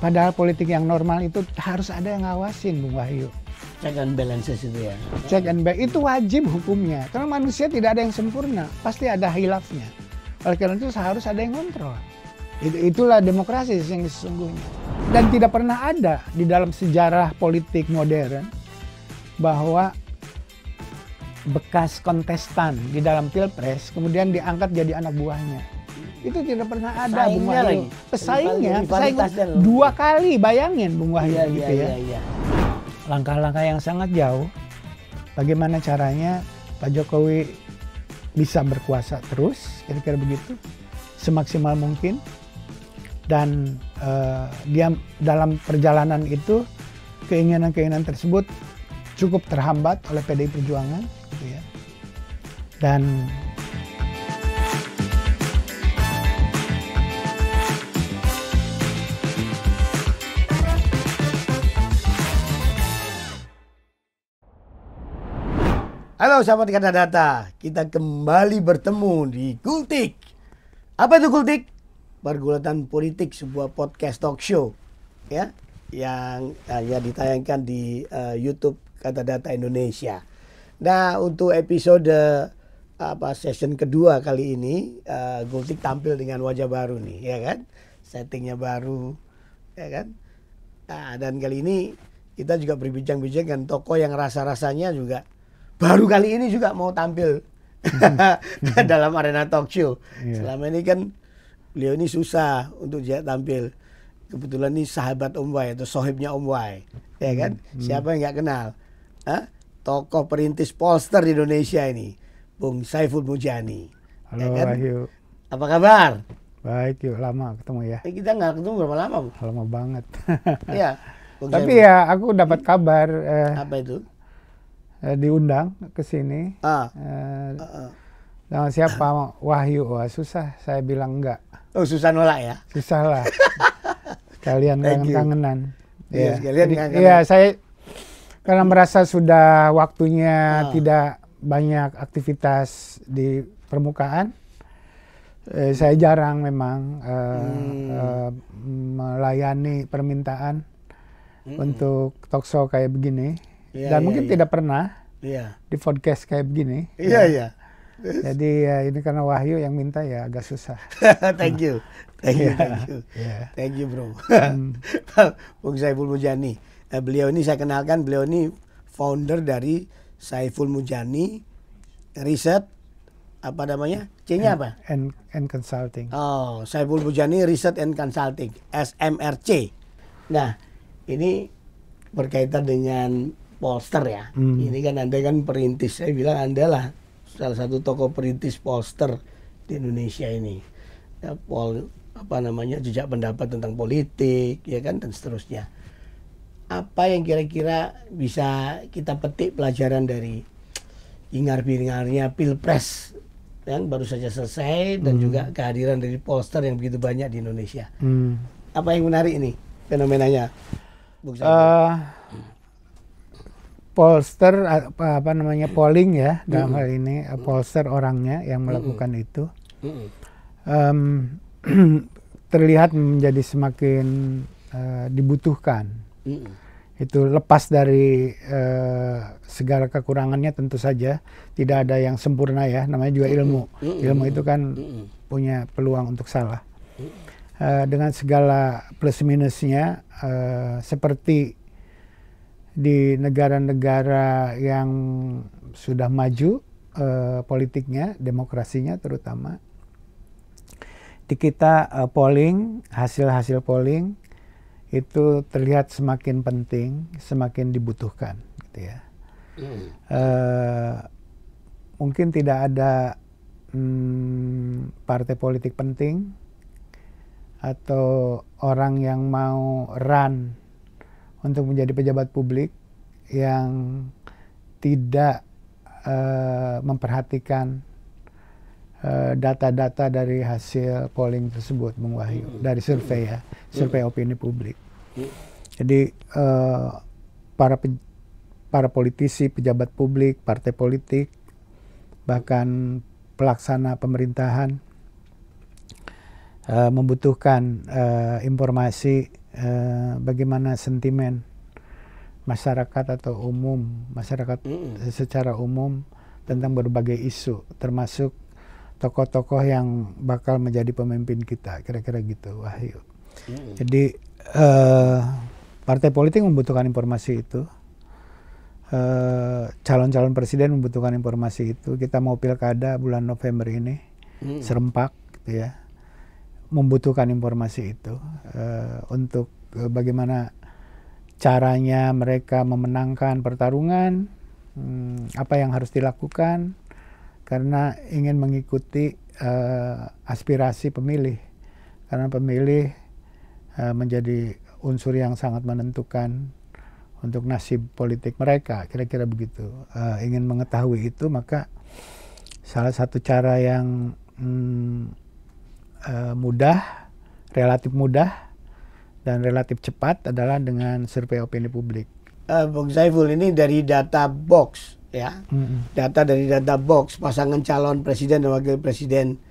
Padahal politik yang normal itu harus ada yang ngawasin, Bung Wahyu. Check and balances itu ya. Check and balance itu wajib hukumnya. Karena manusia tidak ada yang sempurna, pasti ada khilafnya. Oleh karena itu harus ada yang kontrol. Itulah demokrasi yang sesungguhnya. Dan tidak pernah ada di dalam sejarah politik modern bahwa bekas kontestan di dalam pilpres kemudian diangkat jadi anak buahnya. Itu tidak pernah ada, Bung Wahyu. Pesaingnya 2 kali, bayangin Bung Wahyu gitu ya. Langkah-langkah yang sangat jauh. Bagaimana caranya Pak Jokowi bisa berkuasa terus, kira-kira begitu, semaksimal mungkin. Dan dia dalam perjalanan itu keinginan-keinginan tersebut cukup terhambat oleh PDI Perjuangan, gitu ya. Dan halo sahabat Kata Data, kita kembali bertemu di Gultik. Apa itu Gultik? Pergulatan Politik, sebuah podcast talk show ya, yang hanya ditayangkan di YouTube Kata Data Indonesia. Nah, untuk episode session kedua kali ini, Gultik tampil dengan wajah baru nih, ya kan? Settingnya baru, ya kan? Nah, dan kali ini kita juga berbincang-bincang dengan tokoh yang rasa-rasanya juga baru kali ini juga mau tampil dalam arena talk show. Selama ini kan beliau ini susah untuk tampil. Kebetulan ini sahabat Om Wai atau sohibnya Om Wai, ya kan? Siapa yang nggak kenal? Tokoh perintis Polster di Indonesia ini, Bung Saiful Mujani. halo Ya kan? Wahyu. Apa kabar? Baik, yuk, lama ketemu ya. Kita nggak ketemu berapa lama, Bu? Lama banget. Iya. Tapi ya aku dapat kabar apa itu? diundang ke sini. Sama siapa? Wahyu. Wah, susah. Saya bilang enggak. Oh, susah nolak ya? Susah lah. Sekalian kangen-kangenan. Iya, sekalian kangen-kangenan. Iya, saya karena merasa sudah waktunya tidak banyak aktivitas di permukaan. Saya jarang memang melayani permintaan untuk talk show kayak begini. Dan mungkin tidak pernah di podcast kayak begini. Iya. Jadi ya ini karena Wahyu yang minta ya agak susah. Thank you. Thank you bro. Bung Saiful Mujani. Beliau ini saya kenalkan, beliau ini founder dari Saiful Mujani Research, apa namanya? C-nya apa? And Consulting. Oh, Saiful Mujani Research and Consulting, SMRC. Nah, ini berkaitan dengan Polster ya. Ini kan Anda kan perintis. Saya bilang Anda lah salah satu tokoh perintis Polster di Indonesia ini. Ya, jejak pendapat tentang politik, ya kan, dan seterusnya. Apa yang kira-kira bisa kita petik pelajaran dari hingar-bingarnya Pilpres yang baru saja selesai dan juga kehadiran dari Polster yang begitu banyak di Indonesia. Apa yang menarik ini fenomenanya? Polster polling ya dalam hal ini Polster orangnya yang melakukan itu terlihat menjadi semakin dibutuhkan. Itu lepas dari segala kekurangannya, tentu saja tidak ada yang sempurna ya, namanya juga ilmu. Ilmu itu kan punya peluang untuk salah. Dengan segala plus minusnya, seperti di negara-negara yang sudah maju politiknya, demokrasinya terutama, di kita polling, hasil-hasil polling itu terlihat semakin penting, semakin dibutuhkan, gitu ya. Mungkin tidak ada partai politik penting atau orang yang mau run untuk menjadi pejabat publik yang tidak memperhatikan data-data dari hasil polling tersebut, Bung Wahyu, dari survei ya, survei opini publik. Jadi para politisi, pejabat publik, partai politik, bahkan pelaksana pemerintahan membutuhkan informasi bagaimana sentimen masyarakat atau masyarakat secara umum tentang berbagai isu, termasuk tokoh-tokoh yang bakal menjadi pemimpin kita, kira-kira gitu, Wahyu. Jadi partai politik membutuhkan informasi itu, calon-calon presiden membutuhkan informasi itu. Kita mau pilkada bulan November ini, serempak, gitu ya, membutuhkan informasi itu untuk bagaimana caranya mereka memenangkan pertarungan, apa yang harus dilakukan, karena ingin mengikuti aspirasi pemilih. Karena pemilih menjadi unsur yang sangat menentukan untuk nasib politik mereka, kira-kira begitu. Ingin mengetahui itu, maka salah satu cara yang mudah, relatif mudah, dan relatif cepat adalah dengan survei opini publik. Bung Saiful, ini dari data box ya, data dari data box pasangan calon presiden dan wakil presiden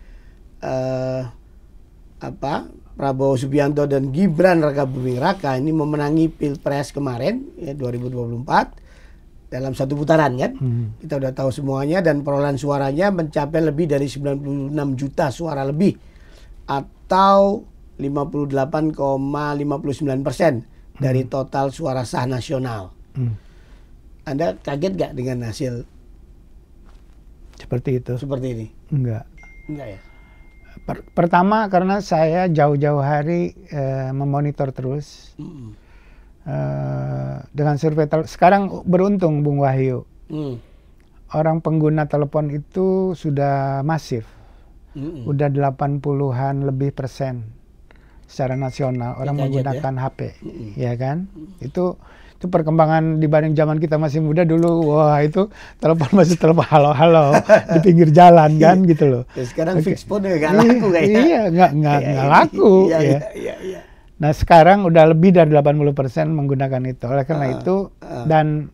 Prabowo Subianto dan Gibran Rakabuming Raka ini memenangi Pilpres kemarin ya 2024 dalam satu putaran kan. Kita udah tahu semuanya, dan perolehan suaranya mencapai lebih dari 96 juta suara lebih atau 58,59% dari total suara sah nasional. Anda kaget gak dengan hasil seperti itu? Seperti ini? Enggak ya. Pertama karena saya jauh-jauh hari memonitor terus dengan survei. Sekarang beruntung Bung Wahyu, orang pengguna telepon itu sudah masif, udah 80-an lebih persen secara nasional orang menggunakan HP, ya kan? Itu perkembangan dibanding zaman kita masih muda dulu. Wah, itu telepon masih telepon halo-halo di pinggir jalan kan, gitu loh. Ya, sekarang fix phone nggak laku kayaknya. Iya, nggak laku. Iya. Nah, sekarang udah lebih dari 80% menggunakan itu. Oleh karena itu, dan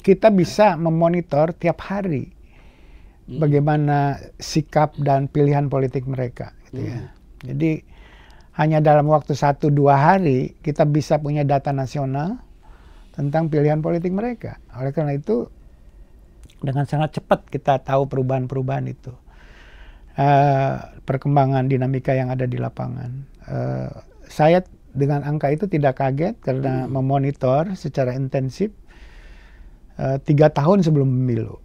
kita bisa memonitor tiap hari bagaimana sikap dan pilihan politik mereka, gitu ya. Jadi hanya dalam waktu 1-2 hari kita bisa punya data nasional tentang pilihan politik mereka. Oleh karena itu dengan sangat cepat kita tahu perubahan-perubahan itu, perkembangan dinamika yang ada di lapangan. Saya dengan angka itu tidak kaget karena memonitor secara intensif 3 tahun sebelum pemilu,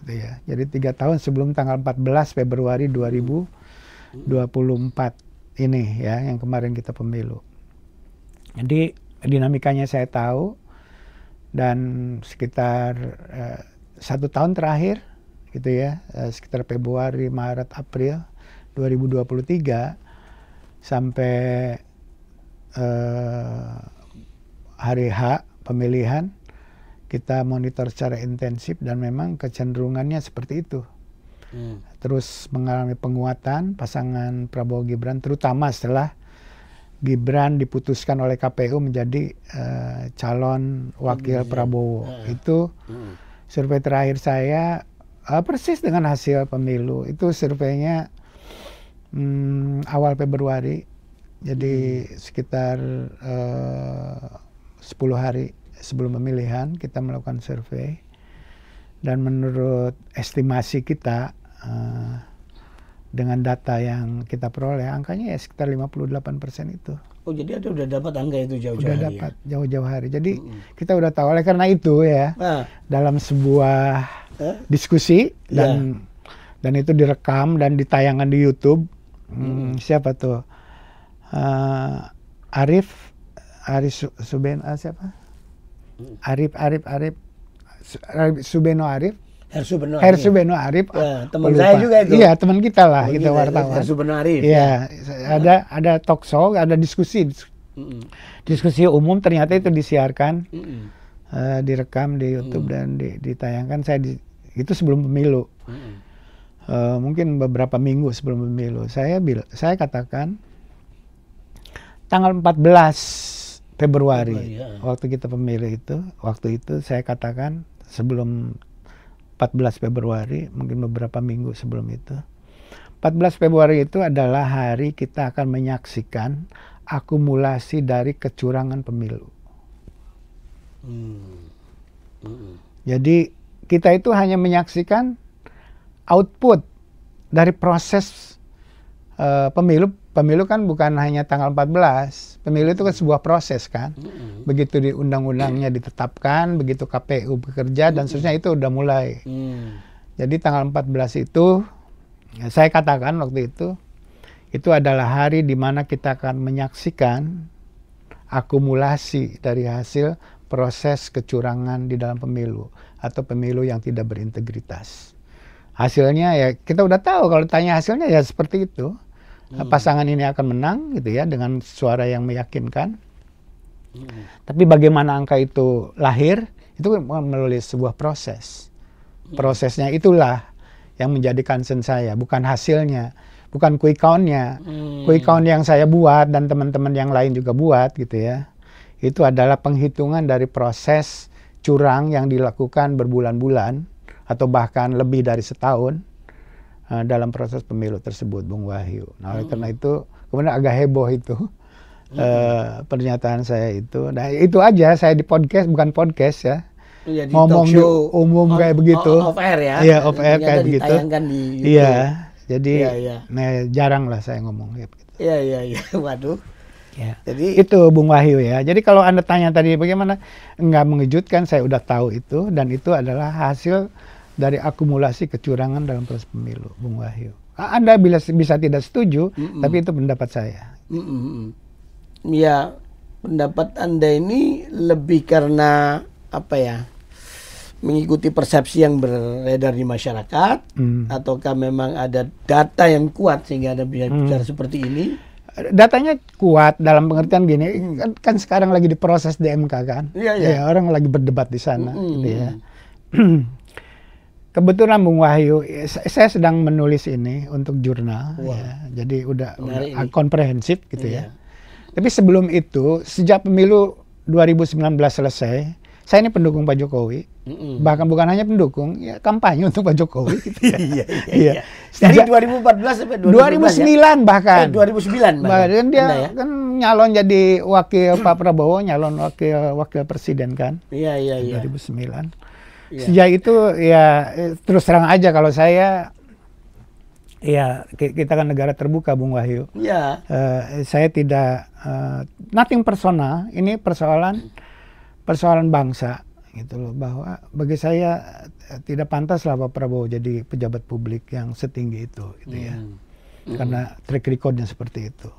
gitu ya. Jadi 3 tahun sebelum tanggal 14 Februari 2024 ini ya, yang kemarin kita pemilu. Jadi dinamikanya saya tahu, dan sekitar 1 tahun terakhir gitu ya, sekitar Februari, Maret, April 2023 sampai hari H pemilihan, kita monitor secara intensif dan memang kecenderungannya seperti itu. Terus mengalami penguatan pasangan Prabowo Gibran, terutama setelah Gibran diputuskan oleh KPU menjadi calon wakil Prabowo. Itu survei terakhir saya persis dengan hasil pemilu. Itu surveinya awal Februari, jadi sekitar 10 hari sebelum pemilihan kita melakukan survei, dan menurut estimasi kita dengan data yang kita peroleh, angkanya ya sekitar 58% itu. Oh, jadi udah dapat angka itu jauh-jauh udah hari. Dapat jauh-jauh hari. Jadi kita udah tahu. Oleh karena itu ya, dalam sebuah diskusi dan itu direkam dan ditayangkan di YouTube. Siapa tuh? Arif Subeno Arif. Hersubeno Arif. Teman saya juga itu. Iya, teman kita lah, kita wartawan. Hersubeno Arif. Iya, ada talk show, ada diskusi umum, ternyata itu disiarkan, direkam di YouTube dan ditayangkan. Itu sebelum pemilu. Mungkin beberapa minggu sebelum pemilu. Saya katakan tanggal 14 Februari waktu kita pemilu itu, waktu itu saya katakan sebelum 14 Februari, mungkin beberapa minggu sebelum itu. 14 Februari itu adalah hari kita akan menyaksikan akumulasi dari kecurangan pemilu. Jadi kita itu hanya menyaksikan output dari proses pemilu. Pemilu kan bukan hanya tanggal 14. Pemilu itu kan sebuah proses kan. Begitu di undang-undangnya ditetapkan, begitu KPU bekerja dan seterusnya itu udah mulai. Jadi tanggal 14 itu saya katakan waktu itu adalah hari di mana kita akan menyaksikan akumulasi dari hasil proses kecurangan di dalam pemilu atau pemilu yang tidak berintegritas. Hasilnya ya kita udah tahu, kalau tanya hasilnya ya seperti itu. Pasangan ini akan menang gitu ya dengan suara yang meyakinkan. Tapi bagaimana angka itu lahir itu melalui sebuah proses. Prosesnya itulah yang menjadi concern saya, bukan hasilnya, bukan quick count-nya. Quick count yang saya buat dan teman-teman yang lain juga buat gitu ya. Itu adalah penghitungan dari proses curang yang dilakukan berbulan-bulan atau bahkan lebih dari setahun dalam proses pemilu tersebut, Bung Wahyu. Nah, oleh karena itu kemudian agak heboh itu pernyataan saya itu. Nah, itu aja saya di podcast, bukan podcast ya. Jadi ngomong di umum kayak begitu. Off air ya. Iya, off air kayak begitu. Iya, jadi nah, jarang lah saya ngomong kayak begitu. Iya. Waduh. Ya. Jadi itu Bung Wahyu ya. Jadi kalau Anda tanya tadi bagaimana, nggak mengejutkan, saya udah tahu itu, dan itu adalah hasil dari akumulasi kecurangan dalam proses pemilu, Bung Wahyu. Anda bisa tidak setuju, tapi itu pendapat saya. Ya, pendapat Anda ini lebih karena apa ya? Mengikuti persepsi yang beredar di masyarakat, ataukah memang ada data yang kuat sehingga Anda bisa bicara seperti ini? Datanya kuat dalam pengertian gini, kan sekarang lagi diproses di MK kan? Iya. Ya, orang lagi berdebat di sana, gitu ya. Kebetulan Bung Wahyu, saya sedang menulis ini untuk jurnal, ya, jadi udah komprehensif gitu ya. Tapi sebelum itu, sejak pemilu 2019 selesai, saya ini pendukung Pak Jokowi, bahkan bukan hanya pendukung, ya kampanye untuk Pak Jokowi. Gitu ya. Iya. Dari 2014 sampai 2009 ya? Bahkan. 2009 bahkan dia kan nyalon jadi wakil Pak Prabowo, nyalon wakil presiden kan. Iya. 2009. Sejak itu ya terus terang aja kalau saya ya kita kan negara terbuka Bung Wahyu. Iya. Saya tidak nothing personal, ini persoalan bangsa gitu loh, bahwa bagi saya tidak pantas lah Pak Prabowo jadi pejabat publik yang setinggi itu gitu ya. Karena track recordnya seperti itu.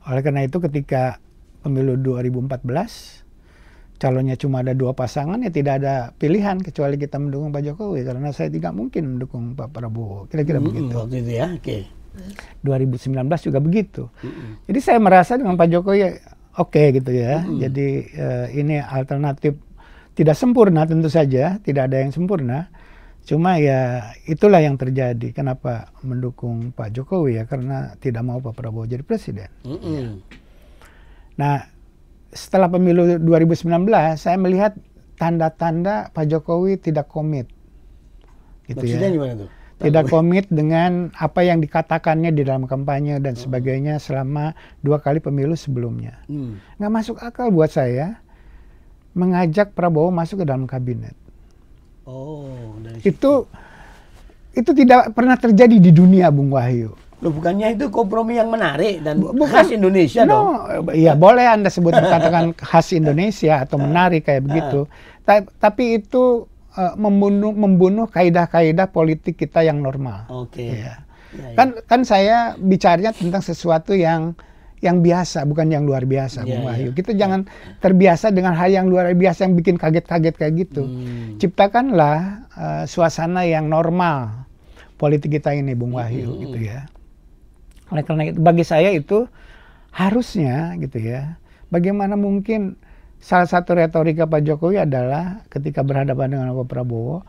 Oleh karena itu ketika pemilu 2014 calonnya cuma ada 2 pasangan, ya tidak ada pilihan kecuali kita mendukung Pak Jokowi, karena saya tidak mungkin mendukung Pak Prabowo. Kira-kira begitu. Waktu itu ya, oke. 2019 juga begitu. Jadi saya merasa dengan Pak Jokowi oke gitu ya. Jadi ini alternatif tidak sempurna tentu saja, tidak ada yang sempurna. Cuma ya itulah yang terjadi. Kenapa mendukung Pak Jokowi ya? Karena tidak mau Pak Prabowo jadi presiden. Ya. Nah, setelah pemilu 2019, saya melihat tanda-tanda Pak Jokowi tidak komit. Gitu. Maksudnya gimana tuh? Tidak komit dengan apa yang dikatakannya di dalam kampanye dan sebagainya selama 2 kali pemilu sebelumnya. Nggak masuk akal buat saya mengajak Prabowo masuk ke dalam kabinet. Itu tidak pernah terjadi di dunia, Bung Wahyu. Loh, bukannya itu kompromi yang menarik dan khas Indonesia dong? Iya, boleh Anda sebut katakan khas Indonesia atau menarik kayak begitu. Tapi itu membunuh kaidah-kaidah politik kita yang normal. Oke. Ya. Kan saya bicaranya tentang sesuatu yang biasa, bukan yang luar biasa, Bung Wahyu. Kita jangan terbiasa dengan hal yang luar biasa yang bikin kaget-kaget kayak gitu. Ciptakanlah suasana yang normal politik kita ini, Bung Wahyu, gitu ya. Oleh karena itu, bagi saya itu harusnya gitu ya. Bagaimana mungkin salah satu retorika Pak Jokowi adalah ketika berhadapan dengan Pak Prabowo,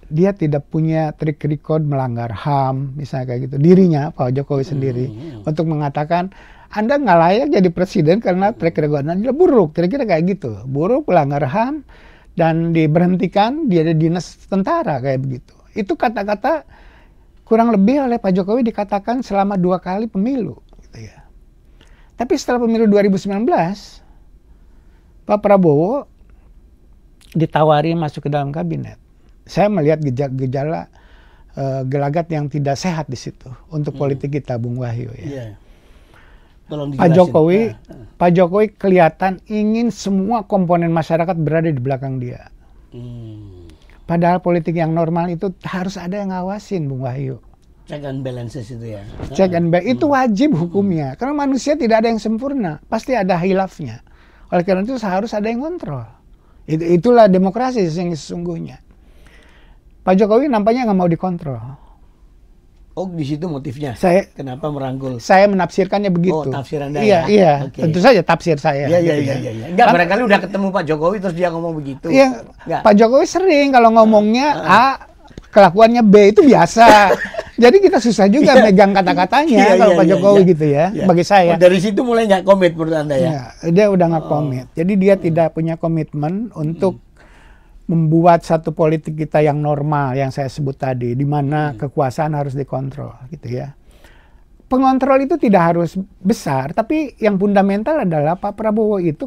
dia tidak punya track record melanggar HAM, misalnya kayak gitu. Dirinya, Pak Jokowi sendiri, untuk mengatakan, Anda nggak layak jadi presiden karena track record Anda buruk. Kira-kira kayak gitu. Buruk, melanggar HAM, dan diberhentikan, dia ada dinas tentara, kayak begitu. Itu kata-kata kurang lebih oleh Pak Jokowi dikatakan selama 2 kali pemilu, gitu ya. Tapi setelah pemilu 2019, Pak Prabowo ditawari masuk ke dalam kabinet. Saya melihat gejala gelagat yang tidak sehat di situ untuk politik kita, Bung Wahyu. Ya. Pak Jokowi kelihatan ingin semua komponen masyarakat berada di belakang dia. Padahal politik yang normal itu harus ada yang ngawasin, Bung Wahyu. Check and balances itu ya. Check and balance itu wajib hukumnya. Karena manusia tidak ada yang sempurna, pasti ada hilafnya. Oleh karena itu harus ada yang kontrol. Itulah demokrasi yang sesungguhnya. Pak Jokowi nampaknya nggak mau dikontrol. Oh, di situ motifnya. Kenapa merangkul? Saya menafsirkannya begitu. Oh, tafsir Anda ya? Iya. Okay. Tentu saja tafsir saya. Iya. Enggak, barangkali udah ketemu Pak Jokowi terus dia ngomong begitu. Iya. Pak Jokowi sering kalau ngomongnya A, kelakuannya B, itu biasa. Jadi kita susah juga megang kata-katanya kalau Pak Jokowi gitu ya. Bagi saya. Oh, dari situ mulai nggak komit menurut Anda ya? Dia udah nggak komit. Jadi dia tidak punya komitmen untuk membuat satu politik kita yang normal yang saya sebut tadi, di mana kekuasaan harus dikontrol, gitu ya. Pengontrol itu tidak harus besar, tapi yang fundamental adalah Pak Prabowo itu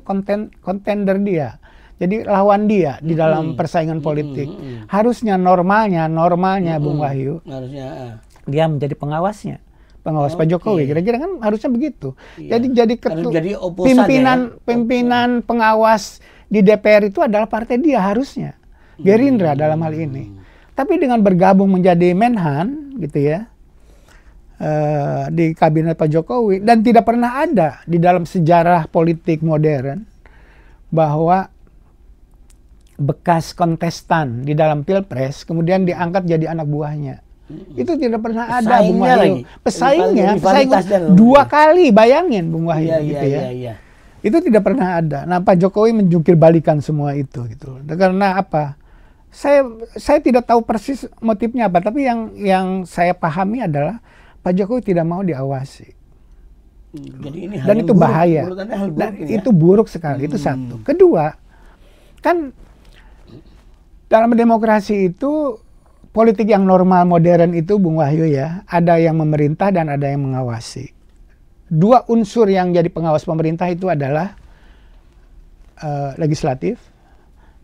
kontender dia. Jadi lawan dia di dalam persaingan politik. Harusnya normalnya Bung Wahyu. Harusnya dia menjadi pengawas Pak Jokowi. Kira-kira kan harusnya begitu. Iya. Jadi pimpinan pengawas di DPR itu adalah partai dia harusnya. Gerindra dalam hal ini. Tapi dengan bergabung menjadi Menhan gitu ya. Di kabinet Pak Jokowi, dan tidak pernah ada di dalam sejarah politik modern bahwa bekas kontestan di dalam pilpres kemudian diangkat jadi anak buahnya. Itu tidak pernah ada, Bung Wahyu. Pesaingnya 2 kali, bayangin Bung Wahyu gitu ya. Itu tidak pernah ada. Nah, Pak Jokowi menjungkir balikan semua itu gitu. Karena apa? Saya tidak tahu persis motifnya apa, tapi yang saya pahami adalah Pak Jokowi tidak mau diawasi. Jadi ini dan itu bahaya. Dan itu buruk sekali. Itu satu. Kedua, kan dalam demokrasi itu politik yang normal modern itu, Bung Wahyu ya, ada yang memerintah dan ada yang mengawasi. 2 unsur yang jadi pengawas pemerintah itu adalah legislatif,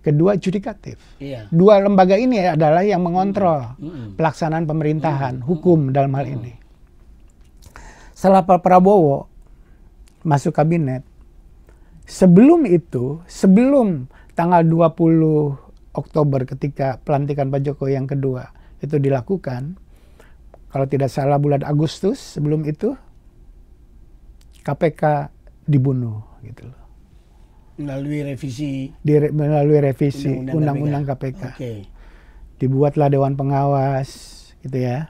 kedua judikatif. 2 lembaga ini adalah yang mengontrol pelaksanaan pemerintahan, hukum dalam hal ini. Setelah Pak Prabowo masuk kabinet, sebelum tanggal 20 Oktober ketika pelantikan Pak Jokowi yang kedua itu dilakukan, kalau tidak salah bulan Agustus sebelum itu, KPK dibunuh gitu loh. Melalui revisi undang-undang KPK. Dibuatlah Dewan Pengawas gitu ya.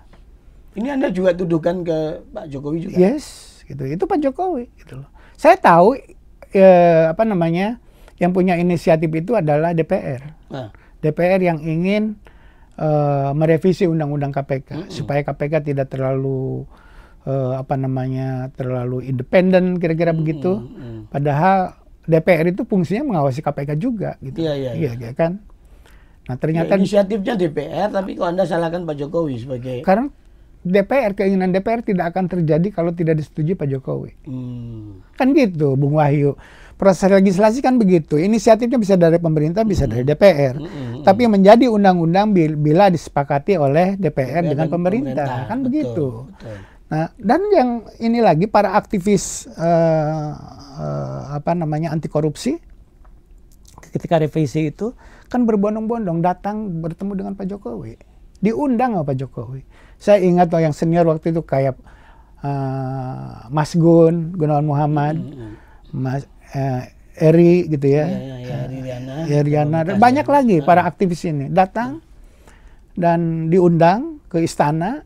Ini Anda juga tuduhkan ke Pak Jokowi juga? Yes, gitu. Itu Pak Jokowi gitu loh. Saya tahu yang punya inisiatif itu adalah DPR. DPR yang ingin merevisi undang-undang KPK supaya KPK tidak terlalu terlalu independen, kira-kira begitu. Padahal DPR itu fungsinya mengawasi KPK juga gitu. Iya kan? Nah, ternyata inisiatifnya DPR, tapi kok Anda salahkan Pak Jokowi sebagai... Karena keinginan DPR tidak akan terjadi kalau tidak disetujui Pak Jokowi. Kan gitu, Bung Wahyu. Proses legislasi kan begitu. Inisiatifnya bisa dari pemerintah, bisa dari DPR. Tapi menjadi undang-undang bila disepakati oleh DPR dengan pemerintah. Kan begitu. Betul. Nah, dan yang ini lagi, para aktivis anti korupsi ketika revisi itu kan berbondong-bondong datang bertemu dengan Pak Jokowi. Diundang sama Pak Jokowi. Saya ingat yang senior waktu itu kayak Mas Gunawan Muhammad, Mas Eri gitu ya, Riana, dan banyak lagi para aktivis ini datang dan diundang ke istana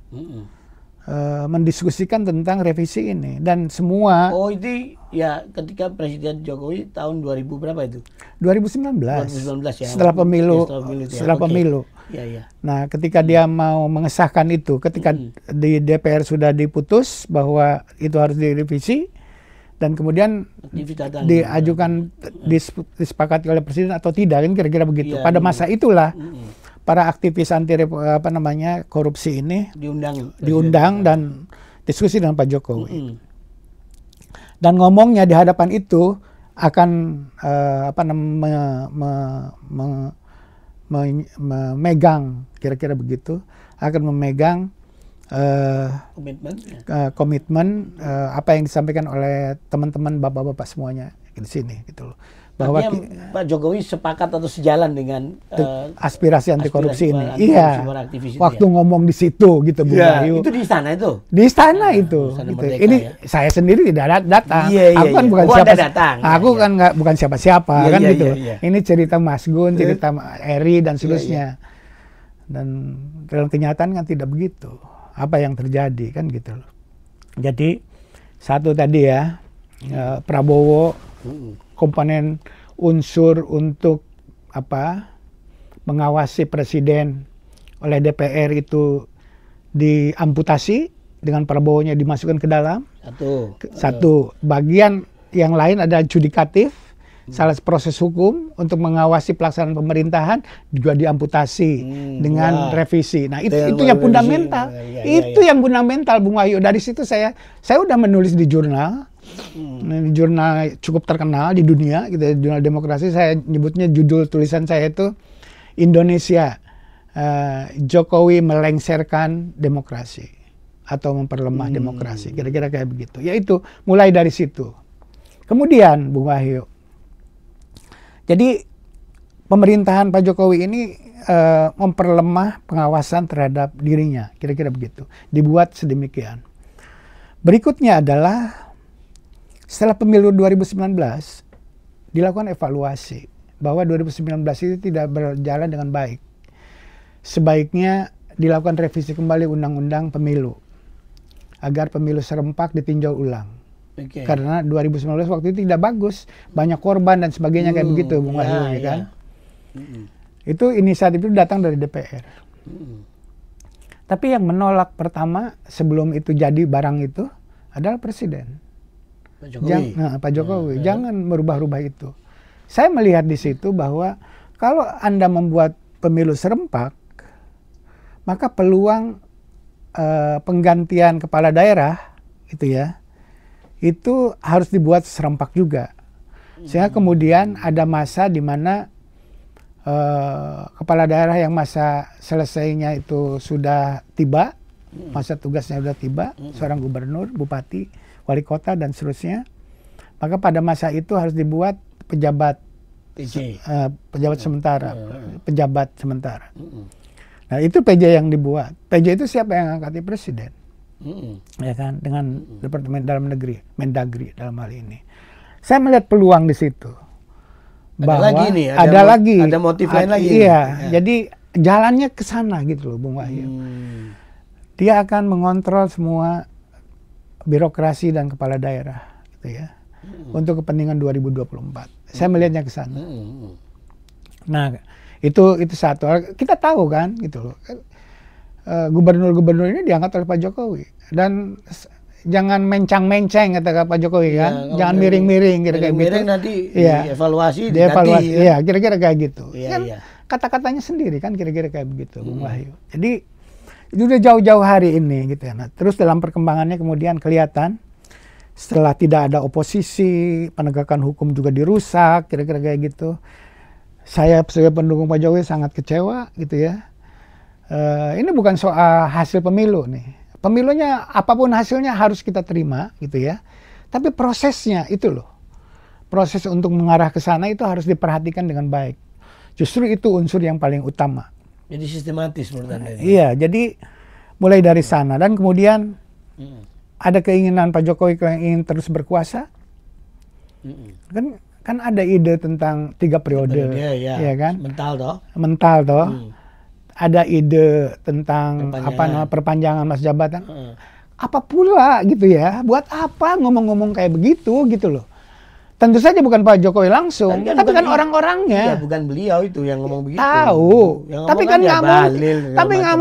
mendiskusikan tentang revisi ini, dan semua. Oh, itu ya ketika Presiden Jokowi tahun 2000 berapa itu? 2019 ya. Setelah pemilu. Ya. Nah, ketika dia mau mengesahkan itu, ketika di DPR sudah diputus bahwa itu harus direvisi, dan kemudian diajukan disepakati oleh Presiden atau tidak, kan kira-kira begitu. Pada masa itulah para aktivis anti korupsi ini diundang dan diskusi dengan Pak Jokowi. Dan ngomongnya di hadapan itu akan memegang, kira-kira begitu, akan memegang komitmen apa yang disampaikan oleh teman-teman bapak-bapak semuanya di sini gitu loh. Bahwa Pak Jokowi sepakat atau sejalan dengan aspirasi anti korupsi ini. Iya. Waktu ngomong di situ gitu Bu Wahyu. Itu di istana itu. Di istana itu. Gitu. Merdeka, ini saya sendiri tidak datang. Aku kan bukan bukan siapa-siapa kan gitu. Ini cerita Mas Gun, cerita Eri dan seterusnya. Dan dalam kenyataan kan tidak begitu. Apa yang terjadi kan gitu loh. Jadi satu tadi ya, Prabowo komponen unsur untuk mengawasi presiden oleh DPR itu diamputasi dengan Prabowo-nya dimasukkan ke dalam. Satu. Bagian yang lain ada judikatif, salah proses hukum untuk mengawasi pelaksanaan pemerintahan juga diamputasi dengan revisi. Nah itu yang fundamental. Itu yang fundamental Bung Wahyu. Dari situ saya udah menulis di jurnal. Jurnal cukup terkenal di dunia gitu, jurnal demokrasi. Saya nyebutnya, judul tulisan saya itu Indonesia, Jokowi melengsarkan demokrasi atau memperlemah demokrasi, kira-kira kayak begitu. Yaitu mulai dari situ. Kemudian Bung Wahyu, jadi pemerintahan Pak Jokowi ini memperlemah pengawasan terhadap dirinya, kira-kira begitu. Dibuat sedemikian. Berikutnya adalah setelah pemilu 2019 dilakukan evaluasi bahwa 2019 itu tidak berjalan dengan baik. Sebaiknya dilakukan revisi kembali undang-undang pemilu agar pemilu serempak ditinjau ulang. Karena 2019 waktu itu tidak bagus, banyak korban dan sebagainya kayak begitu Bung Wahyu kan. Itu inisiatif itu datang dari DPR. Tapi yang menolak pertama sebelum itu jadi barang itu adalah Presiden. Pak Jokowi. Jangan merubah-rubah itu. Saya melihat di situ bahwa kalau Anda membuat pemilu serempak, maka peluang penggantian kepala daerah itu harus dibuat serempak juga. Sehingga kemudian ada masa di mana kepala daerah yang masa selesainya itu sudah tiba, masa tugasnya sudah tiba, seorang gubernur, bupati, wali kota dan seterusnya, maka pada masa itu harus dibuat pejabat sementara. Nah itu PJ yang dibuat. PJ itu siapa yang angkati? Presiden, ya kan, dengan Departemen Dalam Negeri, Mendagri dalam hal ini. Saya melihat peluang di situ. Bahwa ada motif lain lagi. Iya, jadi jalannya ke sana gitu loh Bung Wahyu. Dia akan mengontrol semua birokrasi dan kepala daerah gitu ya. Untuk kepentingan 2024. Saya melihatnya ke sana. Nah, itu satu. Kita tahu kan gitu loh. Gubernur-gubernur ini diangkat oleh Pak Jokowi dan jangan mencang-menceng kata Pak Jokowi kan. Jangan miring-miring kira-kira gitu. Nanti dievaluasi, Iya, kira-kira kayak gitu. Kata-katanya sendiri kan kira-kira kayak begitu Bung Wahyu. Jadi itu udah jauh-jauh hari ini gitu ya. Nah, terus dalam perkembangannya kemudian kelihatan setelah tidak ada oposisi, penegakan hukum juga dirusak, kira-kira kayak gitu. Saya sebagai pendukung Pak Jokowi sangat kecewa gitu ya. Ini bukan soal hasil pemilu nih. Pemilunya apapun hasilnya harus kita terima gitu ya. Tapi prosesnya itu loh. Proses untuk mengarah ke sana itu harus diperhatikan dengan baik. Justru itu unsur yang paling utama. Jadi sistematis menurut Anda? Iya, jadi mulai dari sana dan kemudian ada keinginan Pak Jokowi yang ingin terus berkuasa. Kan ada ide tentang 3 periode, ya kan? Mental toh. Ada ide tentang perpanjangan masa jabatan. Apa pula gitu ya? Buat apa ngomong-ngomong kayak begitu gitu loh? Tentu saja bukan Pak Jokowi langsung, tapi kan orang-orangnya. Iya, bukan beliau itu yang ngomong begitu. Tahu, tapi kan nggak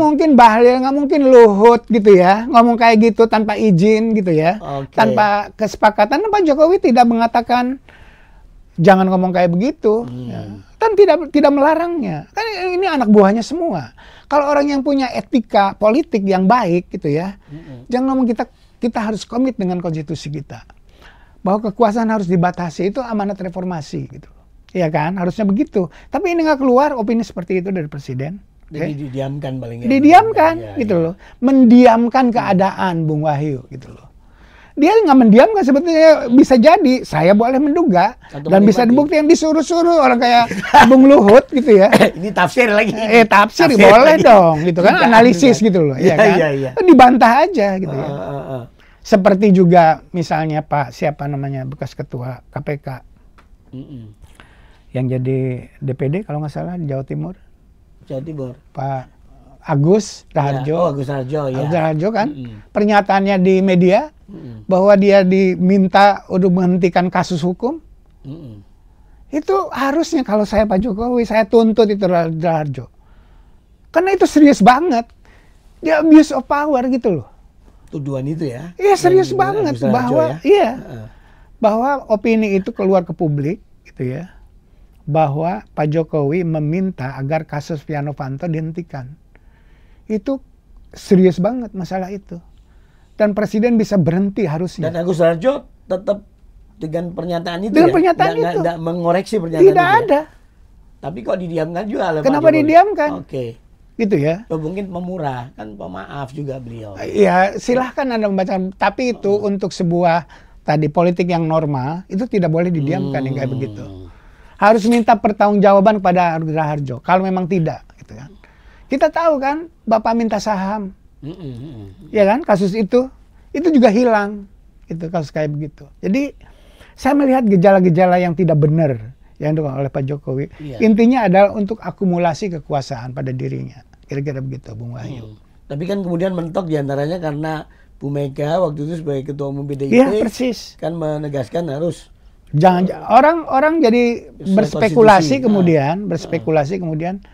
mungkin Bahlil, nggak mungkin Luhut gitu ya, ngomong kayak gitu tanpa izin gitu ya, tanpa kesepakatan. Pak Jokowi tidak mengatakan jangan ngomong kayak begitu. Kan tidak melarangnya. Kan ini anak buahnya semua. Kalau orang yang punya etika politik yang baik gitu ya, jangan ngomong kita harus komit dengan konstitusi kita. Bahwa kekuasaan harus dibatasi, itu amanat reformasi gitu. Iya kan? Harusnya begitu. Tapi ini nggak keluar opini seperti itu dari presiden. Jadi didiamkan paling nggak. Didiamkan gitu loh. Mendiamkan keadaan Bung Wahyu gitu loh. Dia nggak mendiamkan, sebetulnya bisa jadi, saya boleh menduga, dan bisa dibuktikan disuruh-suruh orang kayak Bung Luhut gitu ya. Ini tafsir lagi. Tafsir boleh lagi dong, gitu kan, analisis gitu loh, ya kan. Dibantah aja gitu ya. Seperti juga misalnya Pak siapa namanya bekas ketua KPK, yang jadi DPD kalau nggak salah di Jawa Timur. Pak Agus Raharjo. Agus Raharjo, ya. Agus Raharjo kan, pernyataannya di media bahwa dia diminta untuk menghentikan kasus hukum. Itu harusnya kalau saya Pak Jokowi, saya tuntut itu Raharjo. Karena itu serius banget. Dia abuse of power gitu loh. Tuduhan itu ya? Iya serius banget bahwa ya? Bahwa opini itu keluar ke publik gitu ya. Bahwa Pak Jokowi meminta agar kasus Setia Novanto dihentikan. Itu serius banget masalah itu. Dan presiden bisa berhenti harusnya. Dan Agus Raharjo tetap dengan pernyataan itu dengan pernyataan itu. Tidak mengoreksi pernyataan tidak itu. Ada. Tapi kok didiamkan juga oleh Kenapa didiamkan? Oke. Gitu ya. Mungkin pemurah, kan pemaaf juga beliau. Ya silahkan Anda membaca. Tapi itu untuk sebuah tadi politik yang normal, itu tidak boleh didiamkan yang kayak begitu. Harus minta pertanggungjawaban kepada Agus Raharjo. Kalau memang tidak, gitu kan. Kita tahu kan, Bapak minta saham. Ya kan, kasus itu juga hilang. Itu kasus kayak begitu. Jadi, saya melihat gejala-gejala yang tidak benar yang dilakukan oleh Pak Jokowi. Intinya adalah untuk akumulasi kekuasaan pada dirinya. Kira-kira begitu, Bung Wahyu. Tapi kan kemudian mentok diantaranya karena Bu Mega waktu itu sebagai ketua umum PDIP. Iya, persis. Kan menegaskan harus orang jadi berspekulasi kemudian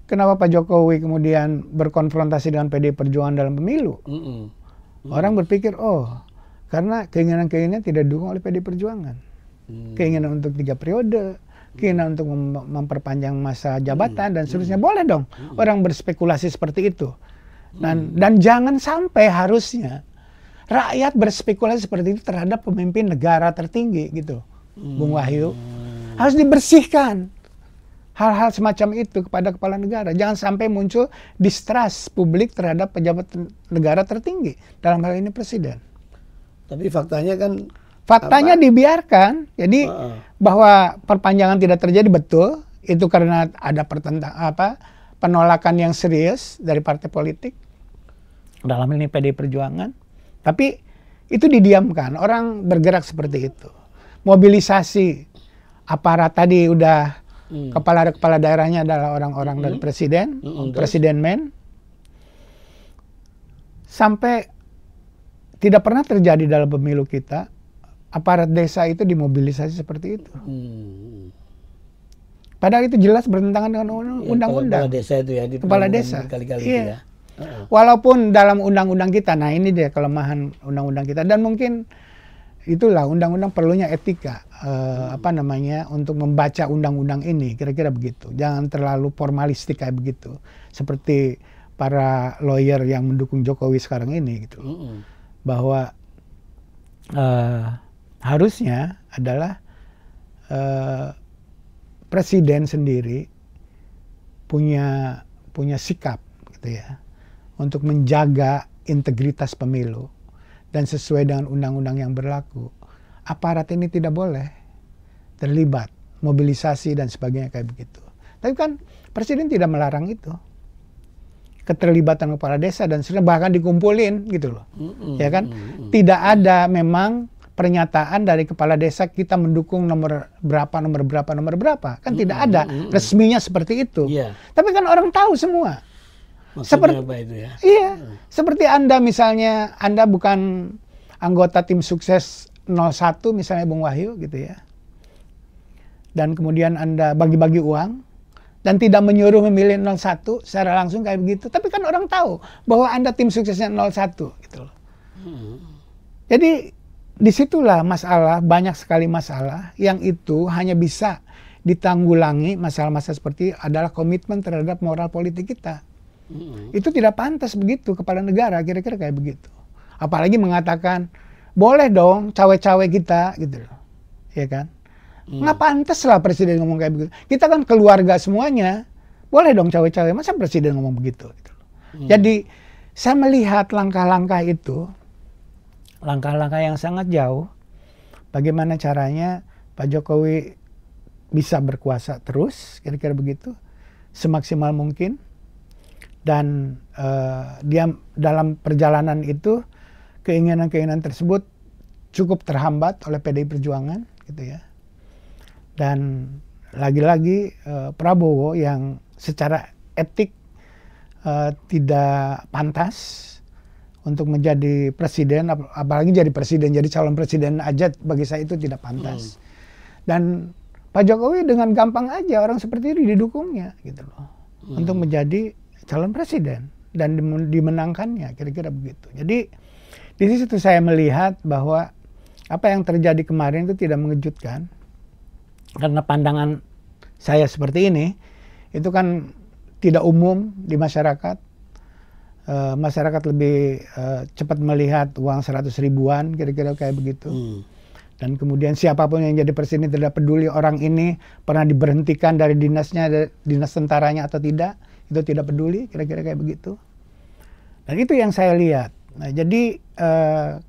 kenapa Pak Jokowi kemudian berkonfrontasi dengan PDI Perjuangan dalam pemilu. Orang berpikir karena keinginan-keinginan tidak didukung oleh PDI Perjuangan. Keinginan untuk 3 periode, keinginan untuk memperpanjang masa jabatan dan seterusnya, boleh dong orang berspekulasi seperti itu. Dan jangan sampai harusnya rakyat berspekulasi seperti itu terhadap pemimpin negara tertinggi gitu, Bung Wahyu. Harus dibersihkan hal-hal semacam itu kepada kepala negara. Jangan sampai muncul distrust publik terhadap pejabat negara tertinggi, dalam hal ini presiden. Tapi faktanya kan dibiarkan. Jadi bahwa perpanjangan tidak terjadi betul, itu karena ada penolakan yang serius dari partai politik, dalam hal ini PDI Perjuangan. Tapi itu didiamkan, orang bergerak seperti itu. Mobilisasi aparat tadi udah kepala daerahnya adalah orang-orang dari presiden, presiden men. Sampai tidak pernah terjadi dalam pemilu kita, aparat desa itu dimobilisasi seperti itu. Padahal itu jelas bertentangan dengan undang-undang. Kepala desa itu ya, kepala desa. Kali-kali iya. Itu ya. Walaupun dalam undang-undang kita, nah ini dia kelemahan undang-undang kita, dan mungkin itulah undang-undang perlunya etika, untuk membaca undang-undang ini, kira-kira begitu. Jangan terlalu formalistik kayak begitu, seperti para lawyer yang mendukung Jokowi sekarang ini gitu. Bahwa harusnya adalah presiden sendiri punya sikap gitu ya, untuk menjaga integritas pemilu dan sesuai dengan undang-undang yang berlaku. Aparat ini tidak boleh terlibat, mobilisasi dan sebagainya kayak begitu. Tapi kan presiden tidak melarang itu. Keterlibatan kepala desa dan sebagainya, bahkan dikumpulin gitu loh. Ya kan? Tidak ada memang pernyataan dari kepala desa kita mendukung nomor berapa. Kan tidak ada resminya seperti itu. Tapi kan orang tahu semua. Seperti apa itu ya? Iya, seperti Anda misalnya, Anda bukan anggota tim sukses 01 misalnya Bung Wahyu gitu ya. Dan kemudian Anda bagi-bagi uang dan tidak menyuruh memilih 01 secara langsung kayak begitu. Tapi kan orang tahu bahwa Anda tim suksesnya 01 gitu loh. Jadi disitulah masalah, banyak sekali masalah yang itu hanya bisa ditanggulangi masalah-masalah seperti adalah komitmen terhadap moral politik kita. Itu tidak pantas begitu kepala negara, kira-kira kayak begitu. Apalagi mengatakan boleh dong cawe-cawe kita gitu loh, ya kan? Nggak pantas lah presiden ngomong kayak begitu. Kita kan keluarga semuanya, boleh dong cawe-cawe. Masa presiden ngomong begitu? Gitu loh. Jadi saya melihat langkah-langkah itu, langkah-langkah yang sangat jauh. Bagaimana caranya Pak Jokowi bisa berkuasa terus, kira-kira begitu, semaksimal mungkin. Dan dia dalam perjalanan itu, keinginan-keinginan tersebut cukup terhambat oleh PDI Perjuangan, gitu ya. Dan lagi-lagi Prabowo yang secara etik tidak pantas untuk menjadi presiden, apalagi jadi presiden, jadi calon presiden aja bagi saya itu tidak pantas. Dan Pak Jokowi dengan gampang aja orang seperti itu didukungnya gitu loh, untuk menjadi calon presiden dan dimenangkannya, kira-kira begitu. Jadi di situ saya melihat bahwa apa yang terjadi kemarin itu tidak mengejutkan, karena pandangan saya seperti ini itu kan tidak umum di masyarakat. Masyarakat lebih cepat melihat uang 100 ribuan, kira-kira kayak begitu. Dan kemudian siapapun yang jadi presiden tidak peduli orang ini pernah diberhentikan dari dinasnya, dinas tentaranya atau tidak, itu tidak peduli, kira-kira kayak begitu. Dan itu yang saya lihat. Nah, jadi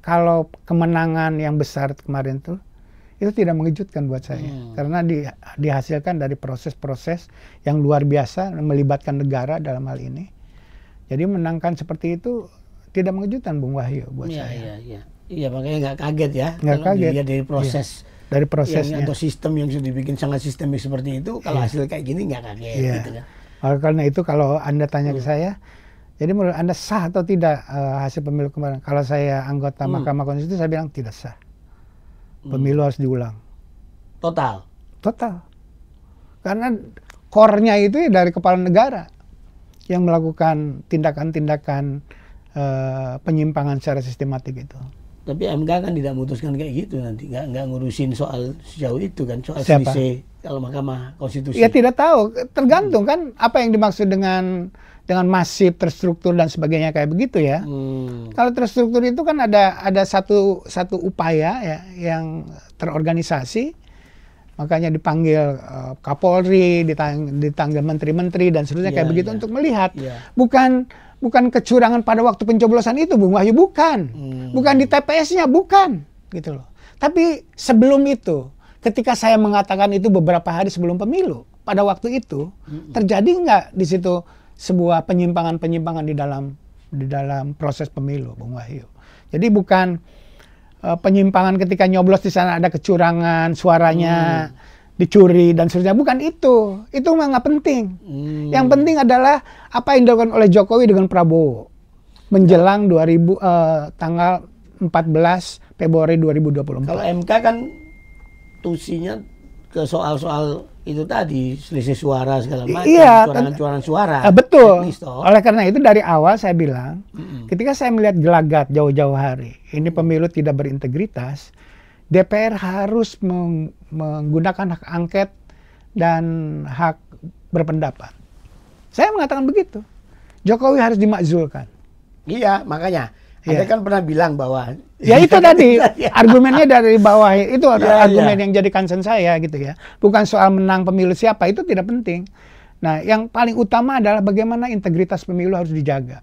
kalau kemenangan yang besar kemarin tuh, itu tidak mengejutkan buat saya. Karena dihasilkan dari proses-proses yang luar biasa, melibatkan negara dalam hal ini. Jadi menangkan seperti itu tidak mengejutkan Bung Wahyu buat saya. Iya, makanya nggak kaget ya. Nggak kaget. Dari proses. Iya, dari prosesnya. Atau sistem yang sudah dibikin sangat sistemik seperti itu, kalau hasil kayak gini nggak kaget. Gitu kan. Karena itu kalau Anda tanya ke saya, jadi menurut Anda sah atau tidak hasil pemilu kemarin? Kalau saya anggota Mahkamah Konstitusi, saya bilang tidak sah. Pemilu harus diulang. Total? Total. Karena core-nya itu dari kepala negara yang melakukan tindakan-tindakan penyimpangan secara sistematik itu. Tapi MK kan tidak memutuskan kayak gitu nanti, nggak ngurusin soal sejauh itu kan, soal Siapa? selisih kalau Mahkamah Konstitusi. Ya tidak tahu, tergantung kan apa yang dimaksud dengan masif, terstruktur dan sebagainya kayak begitu ya. Kalau terstruktur itu kan ada satu upaya ya yang terorganisasi, makanya dipanggil Kapolri, dipanggil menteri-menteri dan seterusnya kayak begitu untuk melihat. Bukan kecurangan pada waktu pencoblosan itu, Bung Wahyu, bukan. Bukan di TPS-nya, bukan. Gitu loh. Tapi sebelum itu, ketika saya mengatakan itu beberapa hari sebelum pemilu, pada waktu itu, terjadi nggak di situ sebuah penyimpangan-penyimpangan di dalam proses pemilu, Bung Wahyu. Jadi bukan penyimpangan ketika nyoblos di sana ada kecurangan, suaranya dicuri dan seterusnya, bukan itu mah nggak penting. Yang penting adalah apa yang dilakukan oleh Jokowi dengan Prabowo menjelang tanggal 14 Februari 2024. Kalau MK kan tusinya ke soal-soal itu tadi, selisih suara segala macam, curangan suara. Betul. Oleh karena itu dari awal saya bilang, ketika saya melihat gelagat jauh-jauh hari, ini pemilu tidak berintegritas, DPR harus menggunakan hak angket dan hak berpendapat. Saya mengatakan begitu. Jokowi harus dimakzulkan. Iya, makanya. Anda kan pernah bilang bahwa... Ya itu tadi, argumennya dari bawah. Itu argumen yang jadi concern saya gitu ya. Bukan soal menang pemilu siapa, itu tidak penting. Nah, yang paling utama adalah bagaimana integritas pemilu harus dijaga.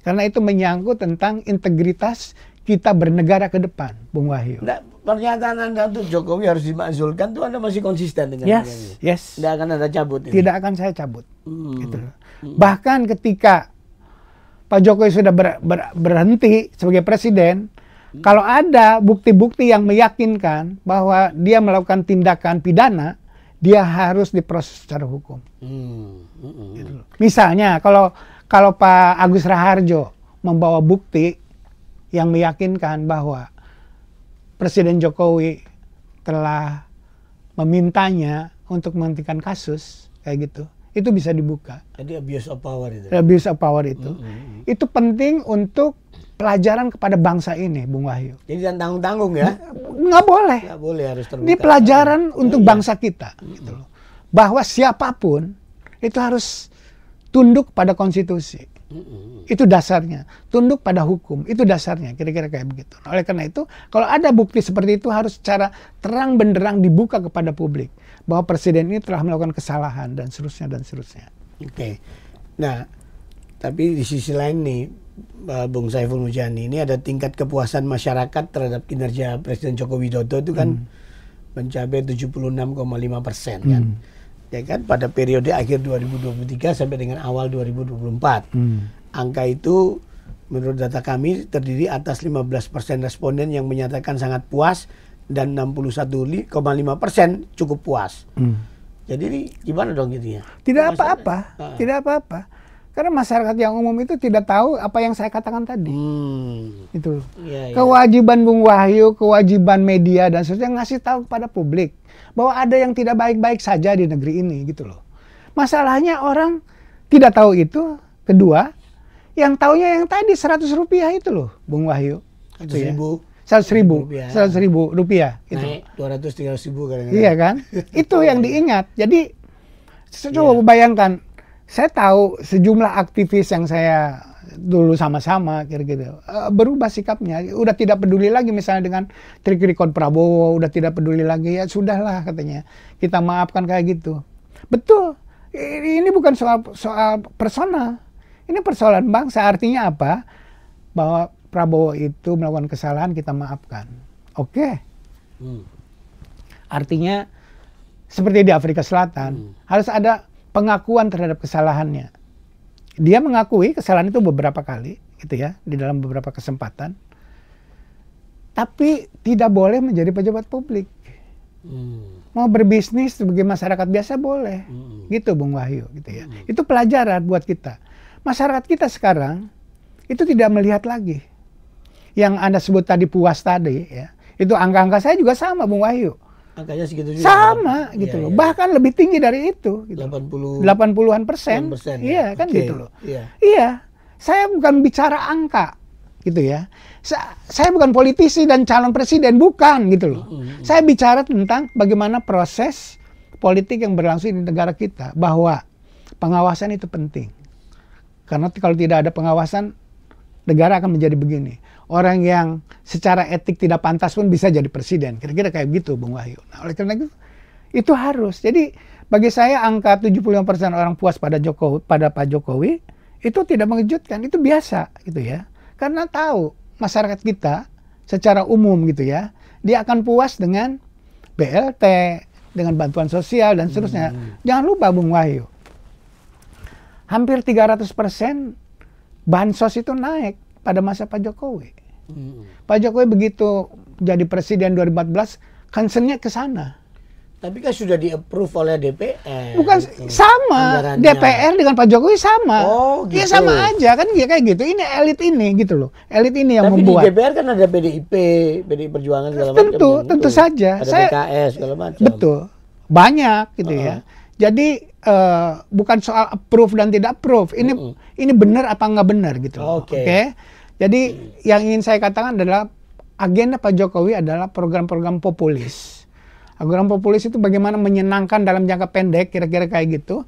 Karena itu menyangkut tentang integritas kita bernegara ke depan, Bung Wahyu. Nah, pernyataan Anda untuk Jokowi harus dimakzulkan itu Anda masih konsisten dengan ini? Yes. Tidak akan Anda cabut ini? Tidak akan saya cabut. Gitu. Bahkan ketika Pak Jokowi sudah berhenti sebagai presiden, kalau ada bukti-bukti yang meyakinkan bahwa dia melakukan tindakan pidana, dia harus diproses secara hukum. Gitu. Misalnya kalau Pak Agus Raharjo membawa bukti yang meyakinkan bahwa Presiden Jokowi telah memintanya untuk menghentikan kasus kayak gitu, itu bisa dibuka. Jadi abuse of power itu. Abuse of power itu. Itu penting untuk pelajaran kepada bangsa ini, Bung Wahyu. Jadi jangan tanggung-tanggung ya? Nggak boleh. Nggak boleh, harus terbuka. Ini pelajaran untuk bangsa kita. Gitu loh. bahwa siapapun itu harus tunduk pada konstitusi. Itu dasarnya. Tunduk pada hukum. Itu dasarnya. Kira-kira kayak begitu. Oleh karena itu, kalau ada bukti seperti itu harus secara terang benderang dibuka kepada publik. Bahwa presiden ini telah melakukan kesalahan dan seterusnya dan seterusnya. Oke. Nah, tapi di sisi lain nih, Bung Saiful Mujani, ini ada tingkat kepuasan masyarakat terhadap kinerja Presiden Joko Widodo itu kan mencapai 76,5% kan. Ya kan, pada periode akhir 2023 sampai dengan awal 2024. Angka itu menurut data kami terdiri atas 15% responden yang menyatakan sangat puas dan 61,5% cukup puas. Jadi ini gimana dong gitu ya? Tidak apa-apa, tidak apa-apa. Karena masyarakat yang umum itu tidak tahu apa yang saya katakan tadi. Itu. Ya. Kewajiban Bung Wahyu, kewajiban media dan seterusnya ngasih tahu kepada publik bahwa ada yang tidak baik-baik saja di negeri ini gitu loh. Masalahnya orang tidak tahu itu. Kedua, yang taunya yang tadi 100 rupiah itu loh, Bung Wahyu. 100 ribu rupiah. Naik 200-300 ribu kadang-kadang. Iya kan? Itu yang diingat. Jadi coba bayangkan, saya tahu sejumlah aktivis yang saya dulu sama-sama kira-kira berubah sikapnya, udah tidak peduli lagi misalnya dengan trik record Prabowo, udah tidak peduli lagi, ya sudahlah katanya, kita maafkan kayak gitu. Betul, ini bukan soal personal, ini persoalan bangsa. Artinya apa? Bahwa Prabowo itu melakukan kesalahan, kita maafkan. Oke. Artinya seperti di Afrika Selatan, harus ada pengakuan terhadap kesalahannya. Dia mengakui kesalahan itu beberapa kali, gitu ya, di dalam beberapa kesempatan. Tapi tidak boleh menjadi pejabat publik. Mau berbisnis sebagai masyarakat biasa boleh, gitu Bung Wahyu, gitu ya. Itu pelajaran buat kita. Masyarakat kita sekarang itu tidak melihat lagi yang Anda sebut tadi puas tadi, ya. Itu angka-angka saya juga sama, Bung Wahyu. Angkanya segitu juga. Sama gitu loh. Bahkan lebih tinggi dari itu gitu. 80-an persen. Iya kan gitu loh. Iya. Saya bukan bicara angka gitu ya. Saya bukan politisi dan calon presiden, bukan gitu loh. Saya bicara tentang bagaimana proses politik yang berlangsung di negara kita, bahwa pengawasan itu penting. Karena kalau tidak ada pengawasan, negara akan menjadi begini. Orang yang secara etik tidak pantas pun bisa jadi presiden. Kira-kira kayak gitu, Bung Wahyu. Nah, oleh karena itu harus. Jadi bagi saya angka 75% orang puas pada Pak Jokowi itu tidak mengejutkan. Itu biasa gitu ya. Karena tahu masyarakat kita secara umum gitu ya, dia akan puas dengan BLT, dengan bantuan sosial dan seterusnya. Jangan lupa, Bung Wahyu, hampir 300% bansos itu naik pada masa Pak Jokowi. Pak Jokowi begitu jadi presiden 2014, concernnya ke sana. Tapi kan sudah di-approve oleh DPR. Bukan gitu. Sama, anggarannya. DPR dengan Pak Jokowi sama. Oh, gitu. Ya sama aja kan kayak gitu. Ini elit ini gitu loh. Elit ini yang tapi membuat. Tapi di DPR kan ada PDI Perjuangan segala macam. Tentu saja. Ada PKS segala macam. Betul. Banyak gitu ya. Jadi bukan soal approve dan tidak approve. Ini benar apa nggak benar gitu. Oke. Jadi yang ingin saya katakan adalah agenda Pak Jokowi adalah program-program populis. Program populis itu bagaimana menyenangkan dalam jangka pendek, kira-kira kayak gitu,